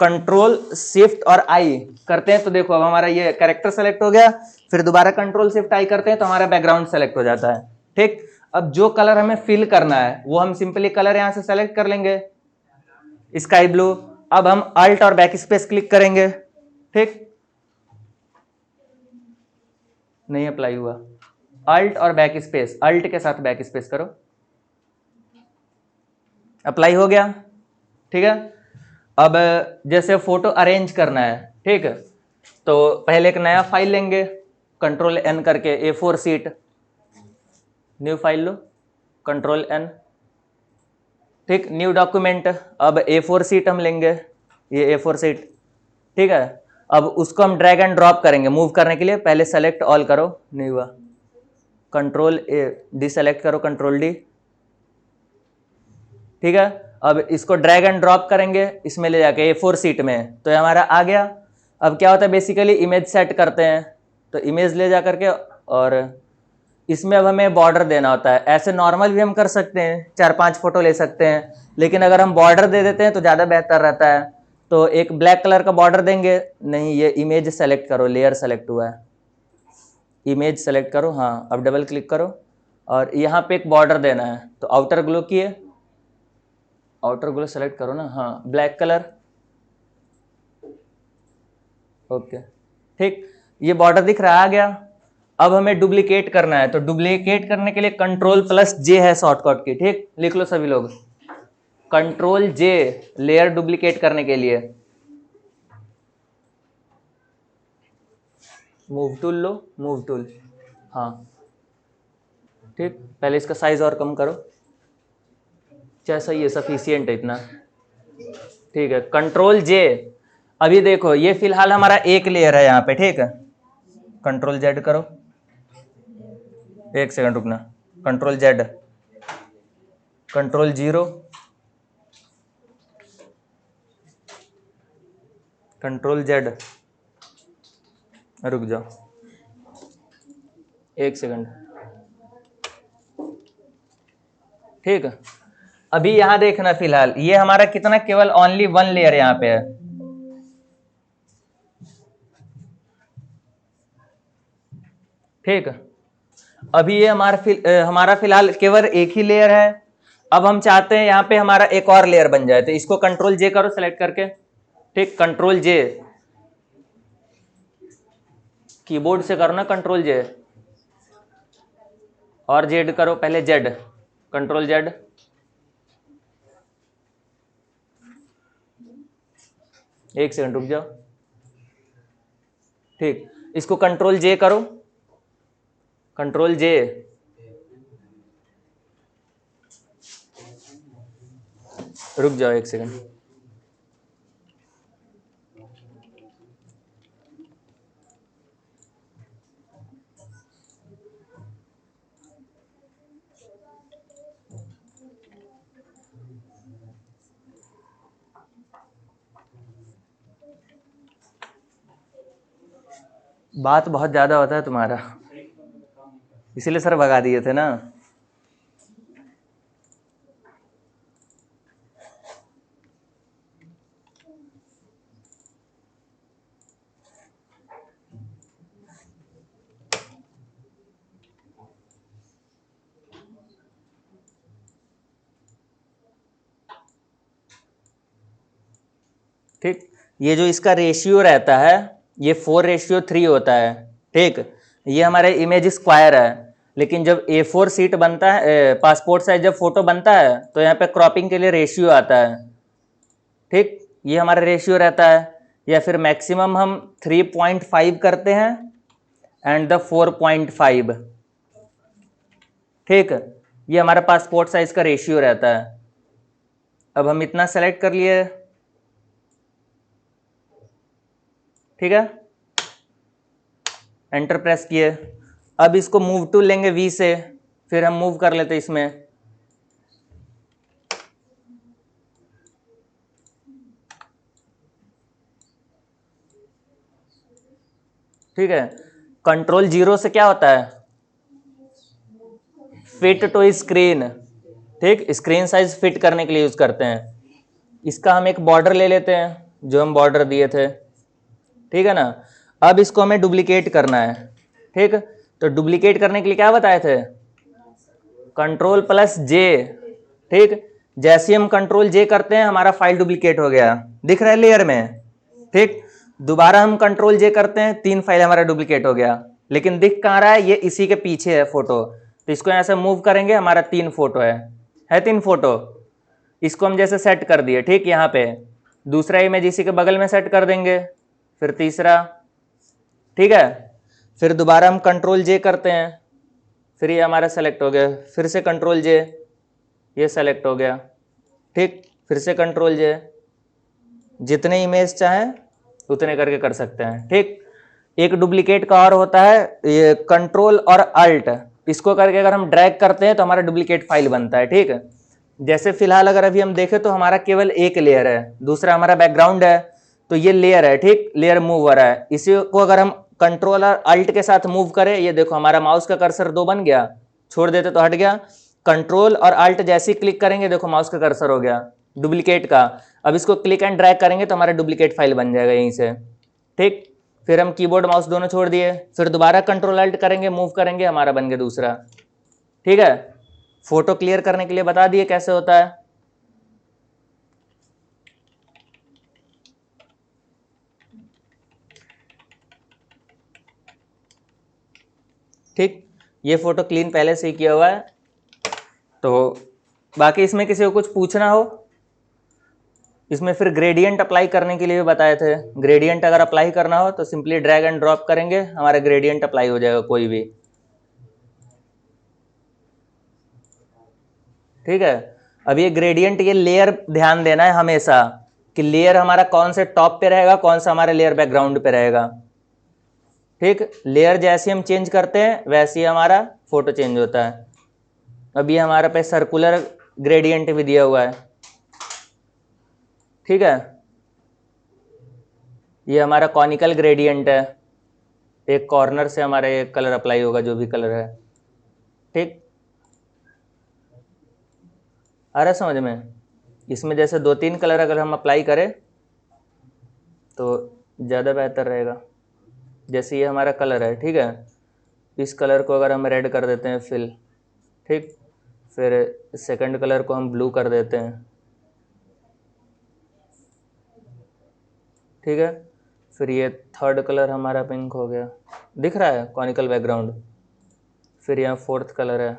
कंट्रोल शिफ्ट और आई करते हैं तो देखो अब हमारा ये कैरेक्टर सेलेक्ट हो गया, फिर दोबारा कंट्रोल शिफ्ट आई करते हैं तो हमारा बैकग्राउंड सेलेक्ट हो जाता है, ठीक। अब जो कलर हमें फिल करना है वो हम सिंपली कलर यहां से सेलेक्ट कर लेंगे, स्काई ब्लू। अब हम अल्ट और बैक स्पेस क्लिक करेंगे, ठीक, नहीं अप्लाई हुआ, अल्ट और बैक स्पेस, अल्ट के साथ बैक स्पेस करो, अप्लाई हो गया, ठीक है। अब जैसे फोटो अरेंज करना है, ठीक है, तो पहले एक नया फाइल लेंगे, कंट्रोल एन करके, A4 सीट, न्यू फाइल लो, कंट्रोल एन, ठीक, न्यू डॉक्यूमेंट। अब A4 सीट हम लेंगे, ये A4 सीट, ठीक है। अब उसको हम ड्रैग एंड ड्रॉप करेंगे, मूव करने के लिए पहले सेलेक्ट ऑल करो, नहीं हुआ, कंट्रोल ए डी सेलेक्ट करो, कंट्रोल डी, ठीक है। अब इसको ड्रैग एंड ड्रॉप करेंगे इसमें ले जाके A4 सीट में, तो ये हमारा आ गया। अब क्या होता है, बेसिकली इमेज सेट करते हैं, तो इमेज ले जा करके और इसमें अब हमें बॉर्डर देना होता है, ऐसे नॉर्मल भी हम कर सकते हैं, 4-5 फोटो ले सकते हैं, लेकिन अगर हम बॉर्डर दे देते हैं तो ज़्यादा बेहतर रहता है। तो एक ब्लैक कलर का बॉर्डर देंगे, नहीं ये इमेज सेलेक्ट करो, लेयर सेलेक्ट हुआ है, इमेज सेलेक्ट करो, हाँ, अब डबल क्लिक करो और यहाँ पे एक बॉर्डर देना है, तो आउटर ग्लो किए, आउटर ग्लो सेलेक्ट करो ना, हाँ, ब्लैक कलर, ओके, ठीक, ये बॉर्डर दिख रहा है, आ गया। अब हमें डुप्लीकेट करना है, तो डुप्लीकेट करने के लिए कंट्रोल प्लस जे है शॉर्टकट की, ठीक, लिख लो सभी लोग, कंट्रोल जे, लेयर डुप्लीकेट करने के लिए, मूव टूल लो, मूव टूल, हाँ, ठीक, पहले इसका साइज और कम करो, जैसा ये सफिशियंट है इतना, ठीक है, कंट्रोल जे। अभी देखो ये फिलहाल हमारा एक लेयर है यहाँ पे, ठीक है, कंट्रोल जेड करो, एक सेकंड रुकना, control Z, control zero, control Z, रुक जाओ एक सेकंड, ठीक है। अभी यहां देखना, फिलहाल ये हमारा कितना, केवल ओनली वन लेयर यहाँ पे है, ठीक है। अभी ये हमारा फिलहाल केवल एक ही लेयर है। अब हम चाहते हैं यहाँ पे हमारा एक और लेयर बन जाए, तो इसको कंट्रोल जे करो सेलेक्ट करके, ठीक, कंट्रोल जे, कीबोर्ड से करो ना, कंट्रोल जे और जेड करो, पहले जेड, कंट्रोल जेड, एक सेकंड रुक जाओ, ठीक, इसको कंट्रोल जे करो, कंट्रोल जे, रुक जाओ एक सेकंड, बात बहुत ज्यादा होता है तुम्हारा, इसीलिए सर भगा दिए थे ना। ठीक, ये जो इसका रेशियो रहता है ये 4:3 होता है, ठीक, ये हमारे इमेज स्क्वायर है, लेकिन जब A4 सीट बनता है, पासपोर्ट साइज जब फोटो बनता है तो यहाँ पे क्रॉपिंग के लिए रेशियो आता है। ठीक, ये हमारा रेशियो रहता है, या फिर मैक्सिमम हम 3.5 करते हैं एंड द 4.5। ठीक, ये हमारा पासपोर्ट साइज का रेशियो रहता है। अब हम इतना सेलेक्ट कर लिए, ठीक है, एंटर प्रेस किए। अब इसको मूव टूल लेंगे V से, फिर हम मूव कर लेते इसमें। ठीक है, कंट्रोल 0 से क्या होता है, फिट टू स्क्रीन। ठीक, स्क्रीन साइज फिट करने के लिए यूज करते हैं। इसका हम एक बॉर्डर ले लेते हैं जो हम बॉर्डर दिए थे, ठीक है ना। अब इसको हमें डुप्लीकेट करना है। ठीक, तो डुप्लीकेट करने के लिए क्या बताए थे, Ctrl+J। ठीक, जैसे हम Ctrl+J करते हैं हमारा फाइल डुप्लीकेट हो गया, दिख रहा है लेयर में। ठीक, दोबारा हम Ctrl+J करते हैं, 3 फाइल हमारा डुप्लीकेट हो गया, लेकिन दिख कहाँ रहा है, ये इसी के पीछे है फोटो। तो इसको यहाँ से मूव करेंगे, हमारा 3 फोटो है 3 फोटो। इसको हम जैसे सेट कर दिए, ठीक, यहाँ पे दूसरा इमेज इसी के बगल में सेट कर देंगे, फिर तीसरा। ठीक है, फिर दोबारा हम Ctrl+J करते हैं, फिर ये हमारा सेलेक्ट हो गया, फिर से Ctrl+J, ये सेलेक्ट हो गया। ठीक, फिर से Ctrl+J, जितने इमेज चाहें उतने करके कर सकते हैं। ठीक, एक डुप्लीकेट का और होता है, ये कंट्रोल और अल्ट, इसको करके अगर हम ड्रैग करते हैं तो हमारा डुप्लीकेट फाइल बनता है। ठीक, जैसे फिलहाल अगर अभी हम देखें तो हमारा केवल एक लेयर है, दूसरा हमारा बैकग्राउंड है, तो ये लेयर है। ठीक, लेयर मूव हो रहा है, इसी को अगर हम कंट्रोल और अल्ट के साथ मूव करें, ये देखो हमारा माउस का कर्सर 2 बन गया, छोड़ देते तो हट गया। कंट्रोल और अल्ट जैसे ही क्लिक करेंगे, देखो माउस का कर्सर हो गया डुप्लीकेट का। अब इसको क्लिक एंड ड्रैग करेंगे तो हमारा डुप्लीकेट फाइल बन जाएगा यहीं से। ठीक, फिर हम कीबोर्ड माउस दोनों छोड़ दिए, फिर दोबारा कंट्रोल अल्ट करेंगे, मूव करेंगे, हमारा बन गया दूसरा। ठीक है, फोटो क्लियर करने के लिए बता दिए कैसे होता है। ठीक, ये फोटो क्लीन पहले से ही किया हुआ है। तो बाकी इसमें किसी को कुछ पूछना हो, इसमें फिर ग्रेडियंट अप्लाई करने के लिए भी बताए थे। ग्रेडियंट अगर अप्लाई करना हो तो सिंपली ड्रैग एंड ड्रॉप करेंगे, हमारा ग्रेडियंट अप्लाई हो जाएगा कोई भी। ठीक है, अब ये ग्रेडियंट, ये लेयर ध्यान देना है हमेशा कि लेयर हमारा कौन से टॉप पे रहेगा, कौन सा हमारा लेयर बैकग्राउंड पे रहेगा। ठीक, लेयर जैसे हम चेंज करते हैं वैसे ही हमारा फोटो चेंज होता है। अब ये हमारे पे सर्कुलर ग्रेडियंट भी दिया हुआ है। ठीक है, ये हमारा कॉनिकल ग्रेडियंट है, एक कॉर्नर से हमारा ये कलर अप्लाई होगा जो भी कलर है। ठीक, आ रहा है समझ में। इसमें जैसे 2-3 कलर अगर हम अप्लाई करें तो ज़्यादा बेहतर रहेगा। जैसे ये हमारा कलर है, ठीक है, इस कलर को अगर हम रेड कर देते हैं फिल, ठीक, फिर सेकंड कलर को हम ब्लू कर देते हैं। ठीक है, फिर ये थर्ड कलर हमारा पिंक हो गया, दिख रहा है कॉनिकल बैकग्राउंड। फिर यहाँ फोर्थ कलर है।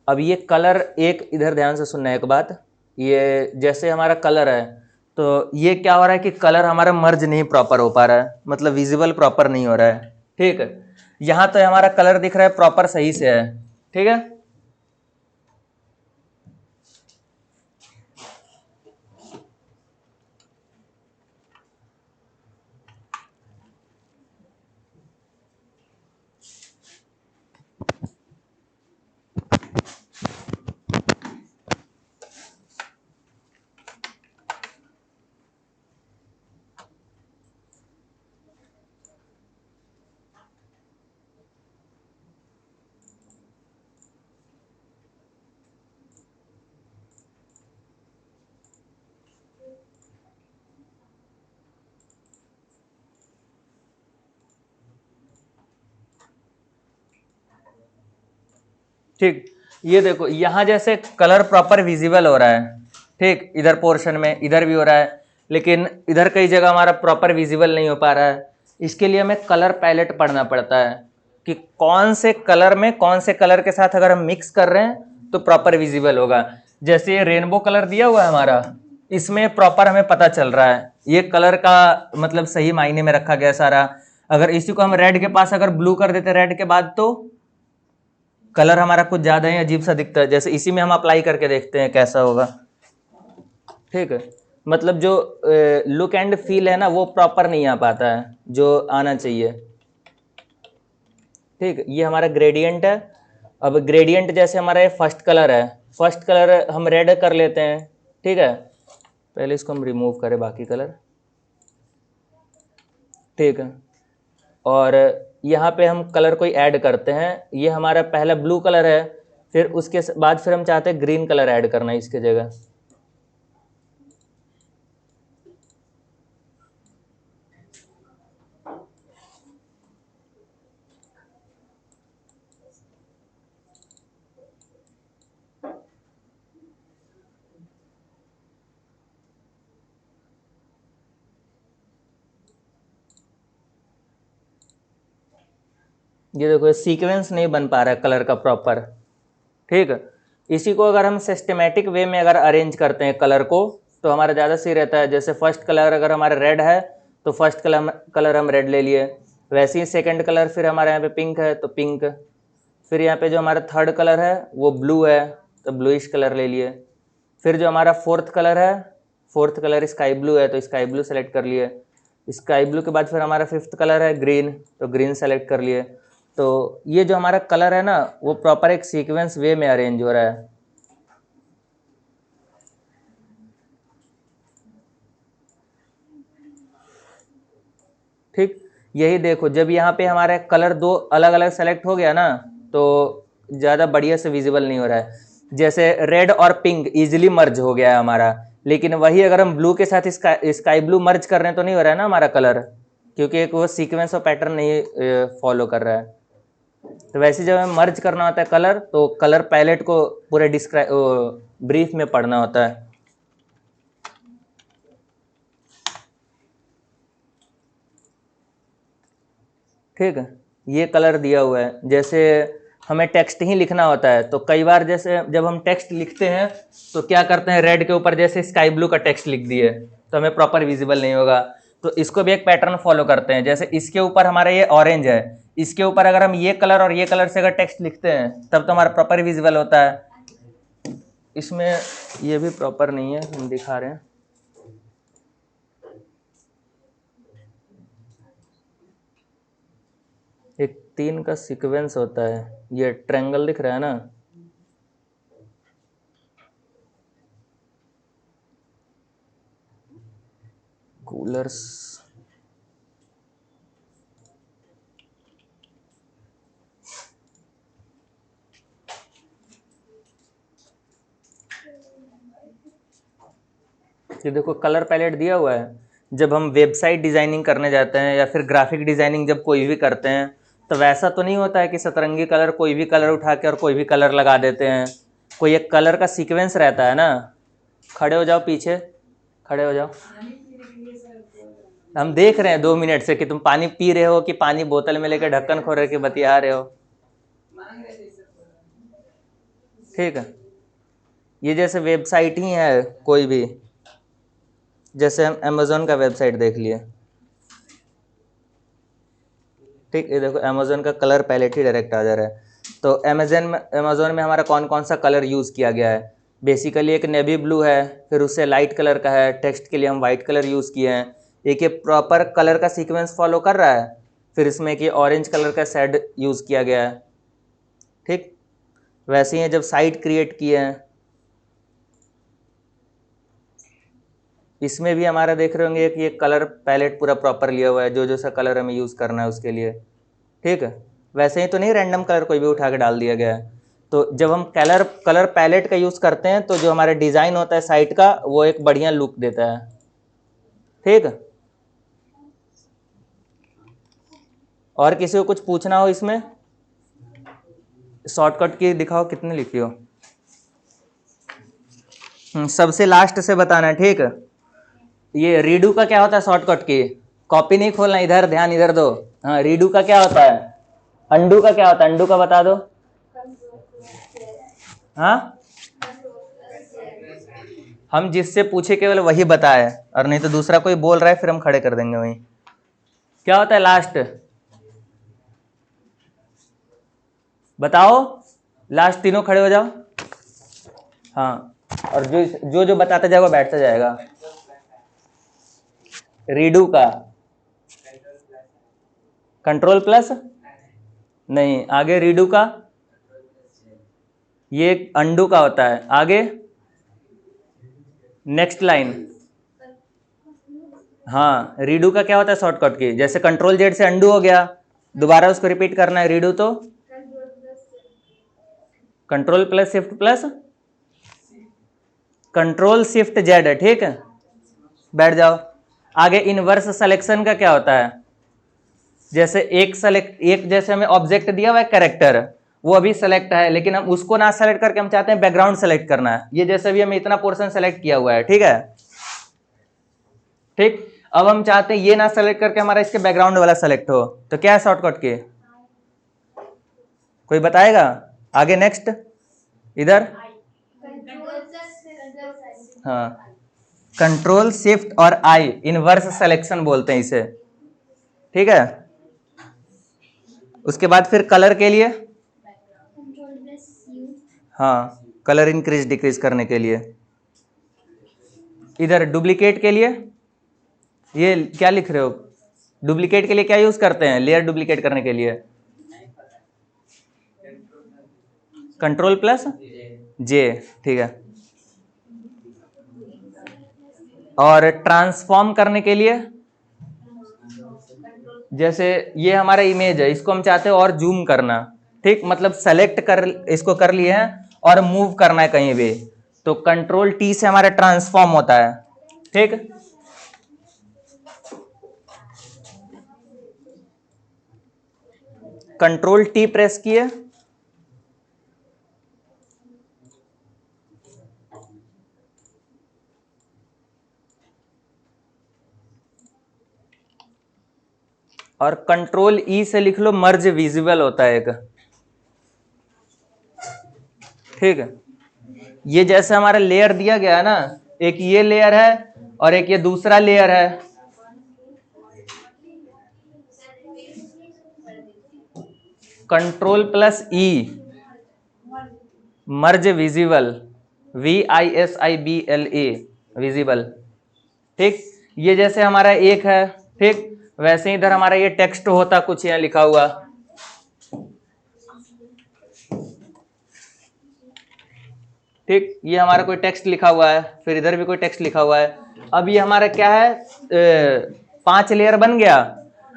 अब ये कलर, एक इधर ध्यान से सुनना है एक बात, ये जैसे हमारा कलर है तो ये क्या हो रहा है कि कलर हमारा मर्ज नहीं प्रॉपर हो पा रहा है, मतलब विजिबल प्रॉपर नहीं हो रहा है। ठीक है, यहाँ तो हमारा कलर दिख रहा है प्रॉपर सही से है। ठीक है, ठीक, ये देखो यहाँ जैसे कलर प्रॉपर विजिबल हो रहा है। ठीक, इधर पोर्शन में इधर भी हो रहा है, लेकिन इधर कई जगह हमारा प्रॉपर विजिबल नहीं हो पा रहा है। इसके लिए हमें कलर पैलेट पढ़ना पड़ता है कि कौन से कलर में कौन से कलर के साथ अगर हम मिक्स कर रहे हैं तो प्रॉपर विजिबल होगा। जैसे ये रेनबो कलर दिया हुआ है हमारा, इसमें प्रॉपर हमें पता चल रहा है ये कलर का मतलब सही मायने में रखा गया सारा। अगर इसी को हम रेड के पास अगर ब्लू कर देते रेड के बाद तो कलर हमारा कुछ ज्यादा ही अजीब सा दिखता है। जैसे इसी में हम अप्लाई करके देखते हैं कैसा होगा। ठीक है, मतलब जो लुक एंड फील है ना वो प्रॉपर नहीं आ पाता है जो आना चाहिए। ठीक, ये हमारा ग्रेडियंट है। अब ग्रेडियंट जैसे हमारा ये फर्स्ट कलर है, फर्स्ट कलर हम रेड कर लेते हैं। ठीक है, पहले इसको हम रिमूव करें बाकी कलर। ठीक है, और यहाँ पे हम कलर कोई ऐड करते हैं। ये हमारा पहला ब्लू कलर है, फिर उसके बाद फिर हम चाहते हैं ग्रीन कलर ऐड करना है इसके जगह। ये देखो सीक्वेंस नहीं बन पा रहा है कलर का प्रॉपर। ठीक है, इसी को अगर हम सिस्टमेटिक वे में अगर अरेंज करते हैं कलर को तो हमारा ज़्यादा सही रहता है। जैसे फर्स्ट कलर अगर हमारा रेड है तो फर्स्ट कलर हम रेड ले लिए, वैसे ही सेकंड कलर फिर हमारे यहाँ पे पिंक है तो पिंक, फिर यहाँ पे जो हमारा थर्ड कलर है वो ब्लू है तो ब्लूइश कलर ले लिए, फिर जो हमारा फोर्थ कलर है, फोर्थ कलर स्काई ब्लू है तो स्काई ब्लू सेलेक्ट कर लिए, स्काई ब्लू के बाद फिर हमारा फिफ्थ कलर है ग्रीन तो ग्रीन सेलेक्ट कर लिए। तो ये जो हमारा कलर है ना वो प्रॉपर एक सीक्वेंस वे में अरेंज हो रहा है। ठीक, यही देखो जब यहाँ पे हमारा कलर दो अलग अलग सेलेक्ट हो गया ना तो ज़्यादा बढ़िया से विजिबल नहीं हो रहा है। जैसे रेड और पिंक इजीली मर्ज हो गया है हमारा, लेकिन वही अगर हम ब्लू के साथ स्काई ब्लू मर्ज कर रहे हैं तो नहीं हो रहा है ना हमारा कलर, क्योंकि एक वो सीक्वेंस और पैटर्न नहीं फॉलो कर रहा है। तो वैसे जब हमें मर्ज करना होता है कलर तो कलर पैलेट को पूरे डिस्क्राइब ब्रीफ में पढ़ना होता है। ठीक है, ये कलर दिया हुआ है। जैसे हमें टेक्स्ट ही लिखना होता है तो कई बार जैसे जब हम टेक्स्ट लिखते हैं तो क्या करते हैं रेड के ऊपर जैसे स्काई ब्लू का टेक्स्ट लिख दिए तो हमें प्रॉपर विजिबल नहीं होगा। तो इसको भी एक पैटर्न फॉलो करते हैं। जैसे इसके ऊपर हमारा ये ऑरेंज है, इसके ऊपर अगर हम ये कलर और ये कलर से अगर टेक्स्ट लिखते हैं तब तो हमारा प्रॉपर विजिबल होता है। इसमें ये भी प्रॉपर नहीं है, हम दिखा रहे हैं। एक 3 का सीक्वेंस होता है, ये ट्रायंगल दिख रहा है ना, कूलर्स। ये देखो कलर पैलेट दिया हुआ है। जब हम वेबसाइट डिजाइनिंग करने जाते हैं या फिर ग्राफिक डिजाइनिंग जब कोई भी करते हैं तो वैसा तो नहीं होता है कि सतरंगी कलर कोई भी कलर उठा के और कोई भी कलर लगा देते हैं। कोई एक कलर का सीक्वेंस रहता है ना। खड़े हो जाओ पीछे, खड़े हो जाओ। हम देख रहे हैं 2 मिनट से कि तुम पानी पी रहे हो कि पानी बोतल में लेकर ढक्कन खोल के बतिया रहे हो। ठीक है, ये जैसे वेबसाइट ही है कोई भी, जैसे हम अमेजोन का वेबसाइट देख लिए। ठीक, ये देखो अमेजोन का कलर पैलेट ही डायरेक्ट आ जा रहा है। तो अमेजोन में हमारा कौन कौन सा कलर यूज़ किया गया है। बेसिकली एक नेवी ब्लू है, फिर उससे लाइट कलर का है, टेक्स्ट के लिए हम वाइट कलर यूज़ किए हैं। एक ये प्रॉपर कलर का सीक्वेंस फॉलो कर रहा है। फिर इसमें कि ऑरेंज कलर का शेड यूज़ किया गया है। ठीक, वैसे ही जब साइट क्रिएट किए हैं इसमें भी हमारा देख रहे होंगे कि ये कलर पैलेट पूरा प्रॉपर लिया हुआ है, जो जो सा कलर हमें यूज़ करना है उसके लिए। ठीक है, वैसे ही तो नहीं रैंडम कलर कोई भी उठा के डाल दिया गया है। तो जब हम कलर पैलेट का यूज़ करते हैं तो जो हमारा डिज़ाइन होता है साइट का वो एक बढ़िया लुक देता है। ठीक है, और किसी को कुछ पूछना हो इसमें, शॉर्टकट की दिखाओ कितने लिखी हो। सबसे लास्ट से बताना है। ठीक है, ये रीडू का क्या होता है शॉर्टकट की, कॉपी नहीं खोलना, इधर ध्यान इधर दो। हाँ, रीडू का क्या होता है, अंडू का क्या होता है, अंडू का बता दो। हाँ, हम जिससे पूछे केवल वही बताए, और नहीं तो दूसरा कोई बोल रहा है फिर हम खड़े कर देंगे वहीं। क्या होता है लास्ट, बताओ, लास्ट तीनों खड़े हो जाओ। हाँ, और जो जो बताता जाएगा बैठता जाएगा। रीडू का कंट्रोल प्लस, नहीं, आगे रीडू का, ये अंडू का होता है। आगे नेक्स्ट लाइन, हाँ, रीडू का क्या होता है शॉर्टकट की, जैसे कंट्रोल जेड से अंडू हो गया, दोबारा उसको रिपीट करना है रीडू तो control plus shift plus control shift Z है, ठीक है, बैठ जाओ। आगे इनवर्स सिलेक्शन का क्या होता है, जैसे एक जैसे हमें ऑब्जेक्ट दिया हुआ है कैरेक्टर, वो अभी सेलेक्ट है, लेकिन हम उसको ना सेलेक्ट करके हम चाहते हैं बैकग्राउंड सेलेक्ट करना है। ये जैसे अभी हमें इतना पोर्शन सेलेक्ट किया हुआ है, ठीक है, ठीक। अब हम चाहते हैं ये ना सेलेक्ट करके हमारा इसके बैकग्राउंड वाला सेलेक्ट हो, तो क्या है शॉर्टकट के, कोई बताएगा। आगे नेक्स्ट, इधर, हाँ, कंट्रोल शिफ्ट और आई, इनवर्स सिलेक्शन बोलते हैं इसे, ठीक है। उसके बाद फिर कलर के लिए, हाँ, कलर इंक्रीज डिक्रीज करने के लिए। इधर डुप्लीकेट के लिए, ये क्या लिख रहे हो, डुप्लीकेट के लिए क्या यूज करते हैं, लेयर डुप्लीकेट करने के लिए कंट्रोल प्लस जे, ठीक है। और ट्रांसफॉर्म करने के लिए, जैसे ये हमारा इमेज है, इसको हम चाहते हैं और जूम करना, ठीक, मतलब सेलेक्ट कर, इसको कर लिए हैं और मूव करना है कहीं भी, तो कंट्रोल टी से हमारा ट्रांसफॉर्म होता है, ठीक। कंट्रोल टी प्रेस किए, और कंट्रोल ई से लिख लो मर्ज विजिबल होता है एक, ठीक है। ये जैसे हमारा लेयर दिया गया है ना, एक ये लेयर है और एक ये दूसरा लेयर है, कंट्रोल प्लस ई मर्ज विजिबल, VISIBLE विजिबल, ठीक। ये जैसे हमारा एक है, ठीक, वैसे इधर हमारा ये टेक्स्ट होता कुछ यहाँ लिखा हुआ, ठीक, ये हमारा कोई टेक्स्ट लिखा हुआ है, फिर इधर भी कोई टेक्स्ट लिखा हुआ है। अब ये हमारा क्या है, 5 लेयर बन गया।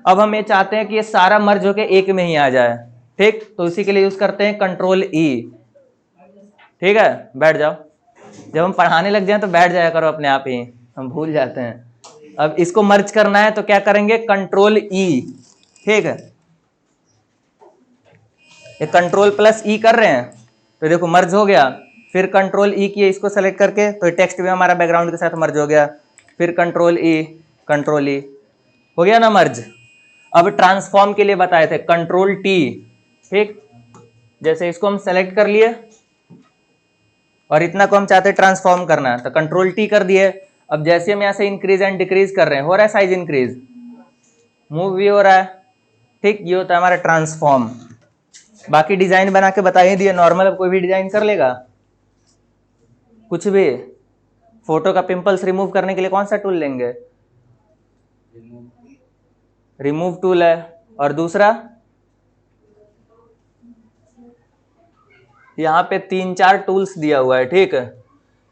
अब हम ये चाहते हैं कि ये सारा मर्ज होके एक में ही आ जाए, ठीक, तो इसी के लिए यूज करते हैं कंट्रोल ई, ठीक है, बैठ जाओ। जब हम पढ़ाने लग जाए तो बैठ जाया करो अपने आप ही, हम भूल जाते हैं। अब इसको मर्ज करना है तो क्या करेंगे, कंट्रोल ई, ठीक है, ये कंट्रोल प्लस ई कर रहे हैं तो देखो मर्ज हो गया। फिर कंट्रोल ई किए इसको सेलेक्ट करके, तो टेक्स्ट भी हमारा बैकग्राउंड के साथ मर्ज हो गया। फिर कंट्रोल ई हो गया ना मर्ज। अब ट्रांसफॉर्म के लिए बताए थे कंट्रोल टी, ठीक, जैसे इसको हम सेलेक्ट कर लिए और इतना को हम चाहते हैं ट्रांसफॉर्म करना है तो कंट्रोल टी कर दिए। अब जैसे हम यहाँ से इंक्रीज एंड डिक्रीज कर रहे हैं, हो रहा है साइज इंक्रीज, मूव भी हो रहा है, ठीक, ये होता है हमारा ट्रांसफॉर्म। बाकी डिजाइन बना के बता ही दिए, नॉर्मल अब कोई भी डिजाइन कर लेगा कुछ भी। फोटो का पिंपल्स रिमूव करने के लिए कौन सा टूल लेंगे, रिमूव टूल है। और दूसरा यहाँ पे 3-4 टूल्स दिया हुआ है, ठीक है,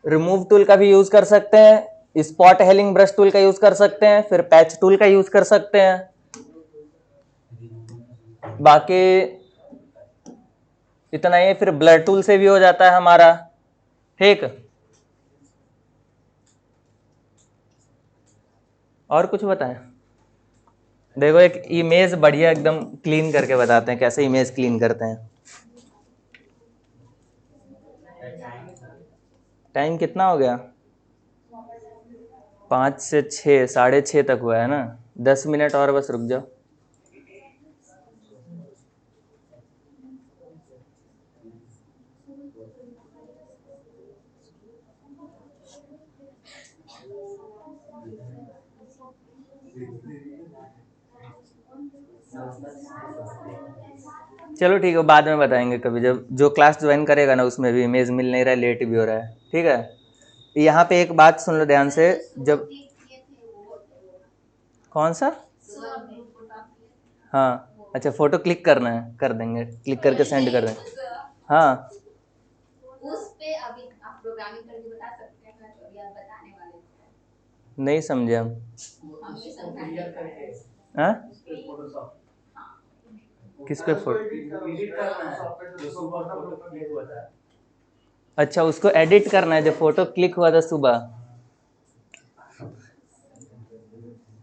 रिमूव टूल का भी यूज कर सकते हैं, स्पॉट हेलिंग ब्रश टूल का यूज कर सकते हैं, फिर पैच टूल का यूज कर सकते हैं। बाकी इतना ही, फिर ब्लर टूल से भी हो जाता है हमारा, ठीक। और कुछ बताएं, देखो एक इमेज बढ़िया एकदम क्लीन करके बताते हैं कैसे इमेज क्लीन करते हैं। टाइम कितना हो गया, 5 से 6, 6:30 तक हुआ है ना, 10 मिनट और बस रुक जाओ। चलो ठीक है, बाद में बताएंगे कभी, जब जो क्लास ज्वाइन करेगा ना उसमें भी इमेज मिल नहीं रहा है, लेट भी हो रहा है। ठीक है, यहाँ पे एक बात सुन लो ध्यान से। जब कौन सा? हाँ अच्छा, फोटो क्लिक करना है, कर देंगे, क्लिक करके सेंड कर देंगे। हाँ
उस पे अभी आप प्रोग्रामिंग करके बता सकते हैं, जो अभी आप बताने वाले थे।
नहीं समझे हम।
भी समझाने वाले हैं।
हाँ
हाँ,
किस पे फोटो? अच्छा, उसको एडिट करना है जो फोटो क्लिक हुआ था सुबह।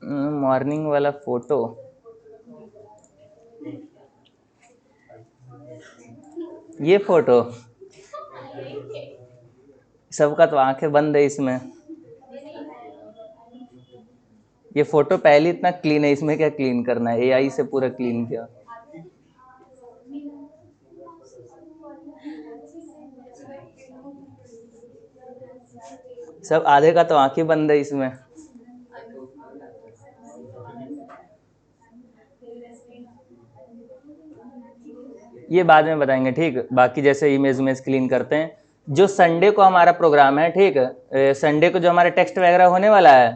मॉर्निंग वाला फोटो, ये फोटो सबका तो आंखें बंद है इसमें। ये फोटो पहले इतना क्लीन है, इसमें क्या क्लीन करना है, एआई से पूरा क्लीन किया। सब आधे का तो आंखें बंद है इसमें। ये बाद में बताएंगे, ठीक। बाकी जैसे इमेज इमेज क्लीन करते हैं, जो संडे को हमारा प्रोग्राम है, ठीक है, संडे को जो हमारा टेक्स्ट वगैरह होने वाला है।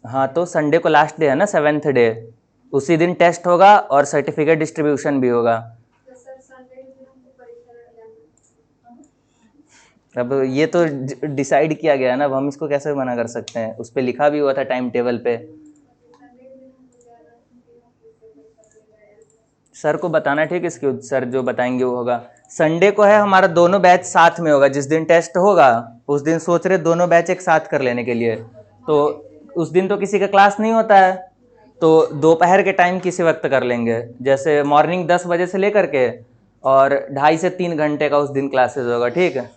हाँ तो संडे को लास्ट डे है ना, 7th डे, उसी दिन टेस्ट होगा और सर्टिफिकेट डिस्ट्रीब्यूशन भी होगा। अब ये तो डिसाइड किया गया है ना, अब हम इसको कैसे मना कर सकते हैं, उस पर लिखा भी हुआ था टाइम टेबल पे। सर को बताना, ठीक है, इसके सर जो बताएंगे वो होगा। संडे को है हमारा दोनों बैच साथ में होगा, जिस दिन टेस्ट होगा उस दिन सोच रहे दोनों बैच एक साथ कर लेने के लिए। तो उस दिन तो किसी का क्लास नहीं होता है, तो दोपहर के टाइम किसी वक्त कर लेंगे, जैसे मॉर्निंग 10 बजे से लेकर के, और 2.5 से 3 घंटे का उस दिन क्लासेस होगा। ठीक है,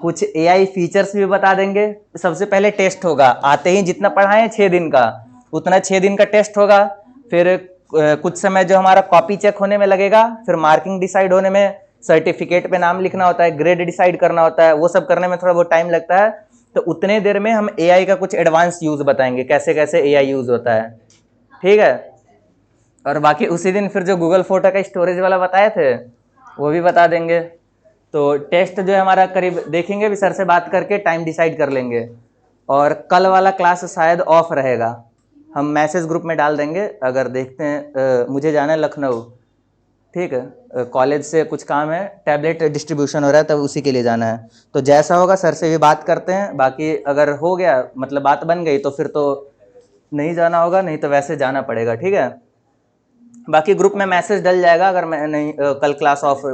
कुछ एआई फीचर्स भी बता देंगे। सबसे पहले टेस्ट होगा, आते ही जितना पढ़ाएं 6 दिन का, उतना 6 दिन का टेस्ट होगा। फिर कुछ समय जो हमारा कॉपी चेक होने में लगेगा, फिर मार्किंग डिसाइड होने में, सर्टिफिकेट पे नाम लिखना होता है, ग्रेड डिसाइड करना होता है, वो सब करने में थोड़ा बहुत टाइम लगता है। तो उतने देर में हम एआई का कुछ एडवांस यूज बताएंगे, कैसे कैसे एआई यूज होता है। ठीक है, और बाकी उसी दिन फिर जो गूगल फोटो का स्टोरेज वाला बताए थे वो भी बता देंगे। तो टेस्ट जो है हमारा करीब देखेंगे, भी सर से बात करके टाइम डिसाइड कर लेंगे। और कल वाला क्लास शायद ऑफ रहेगा, हम मैसेज ग्रुप में डाल देंगे अगर देखते हैं। मुझे जाना है लखनऊ, ठीक है, कॉलेज से कुछ काम है, टैबलेट डिस्ट्रीब्यूशन हो रहा है, तब उसी के लिए जाना है। तो जैसा होगा सर से भी बात करते हैं, बाकी अगर हो गया मतलब बात बन गई तो फिर तो नहीं जाना होगा, नहीं तो वैसे जाना पड़ेगा। ठीक है, बाकी ग्रुप में मैसेज डल जाएगा अगर मैं नहीं कल क्लास ऑफ हुआ।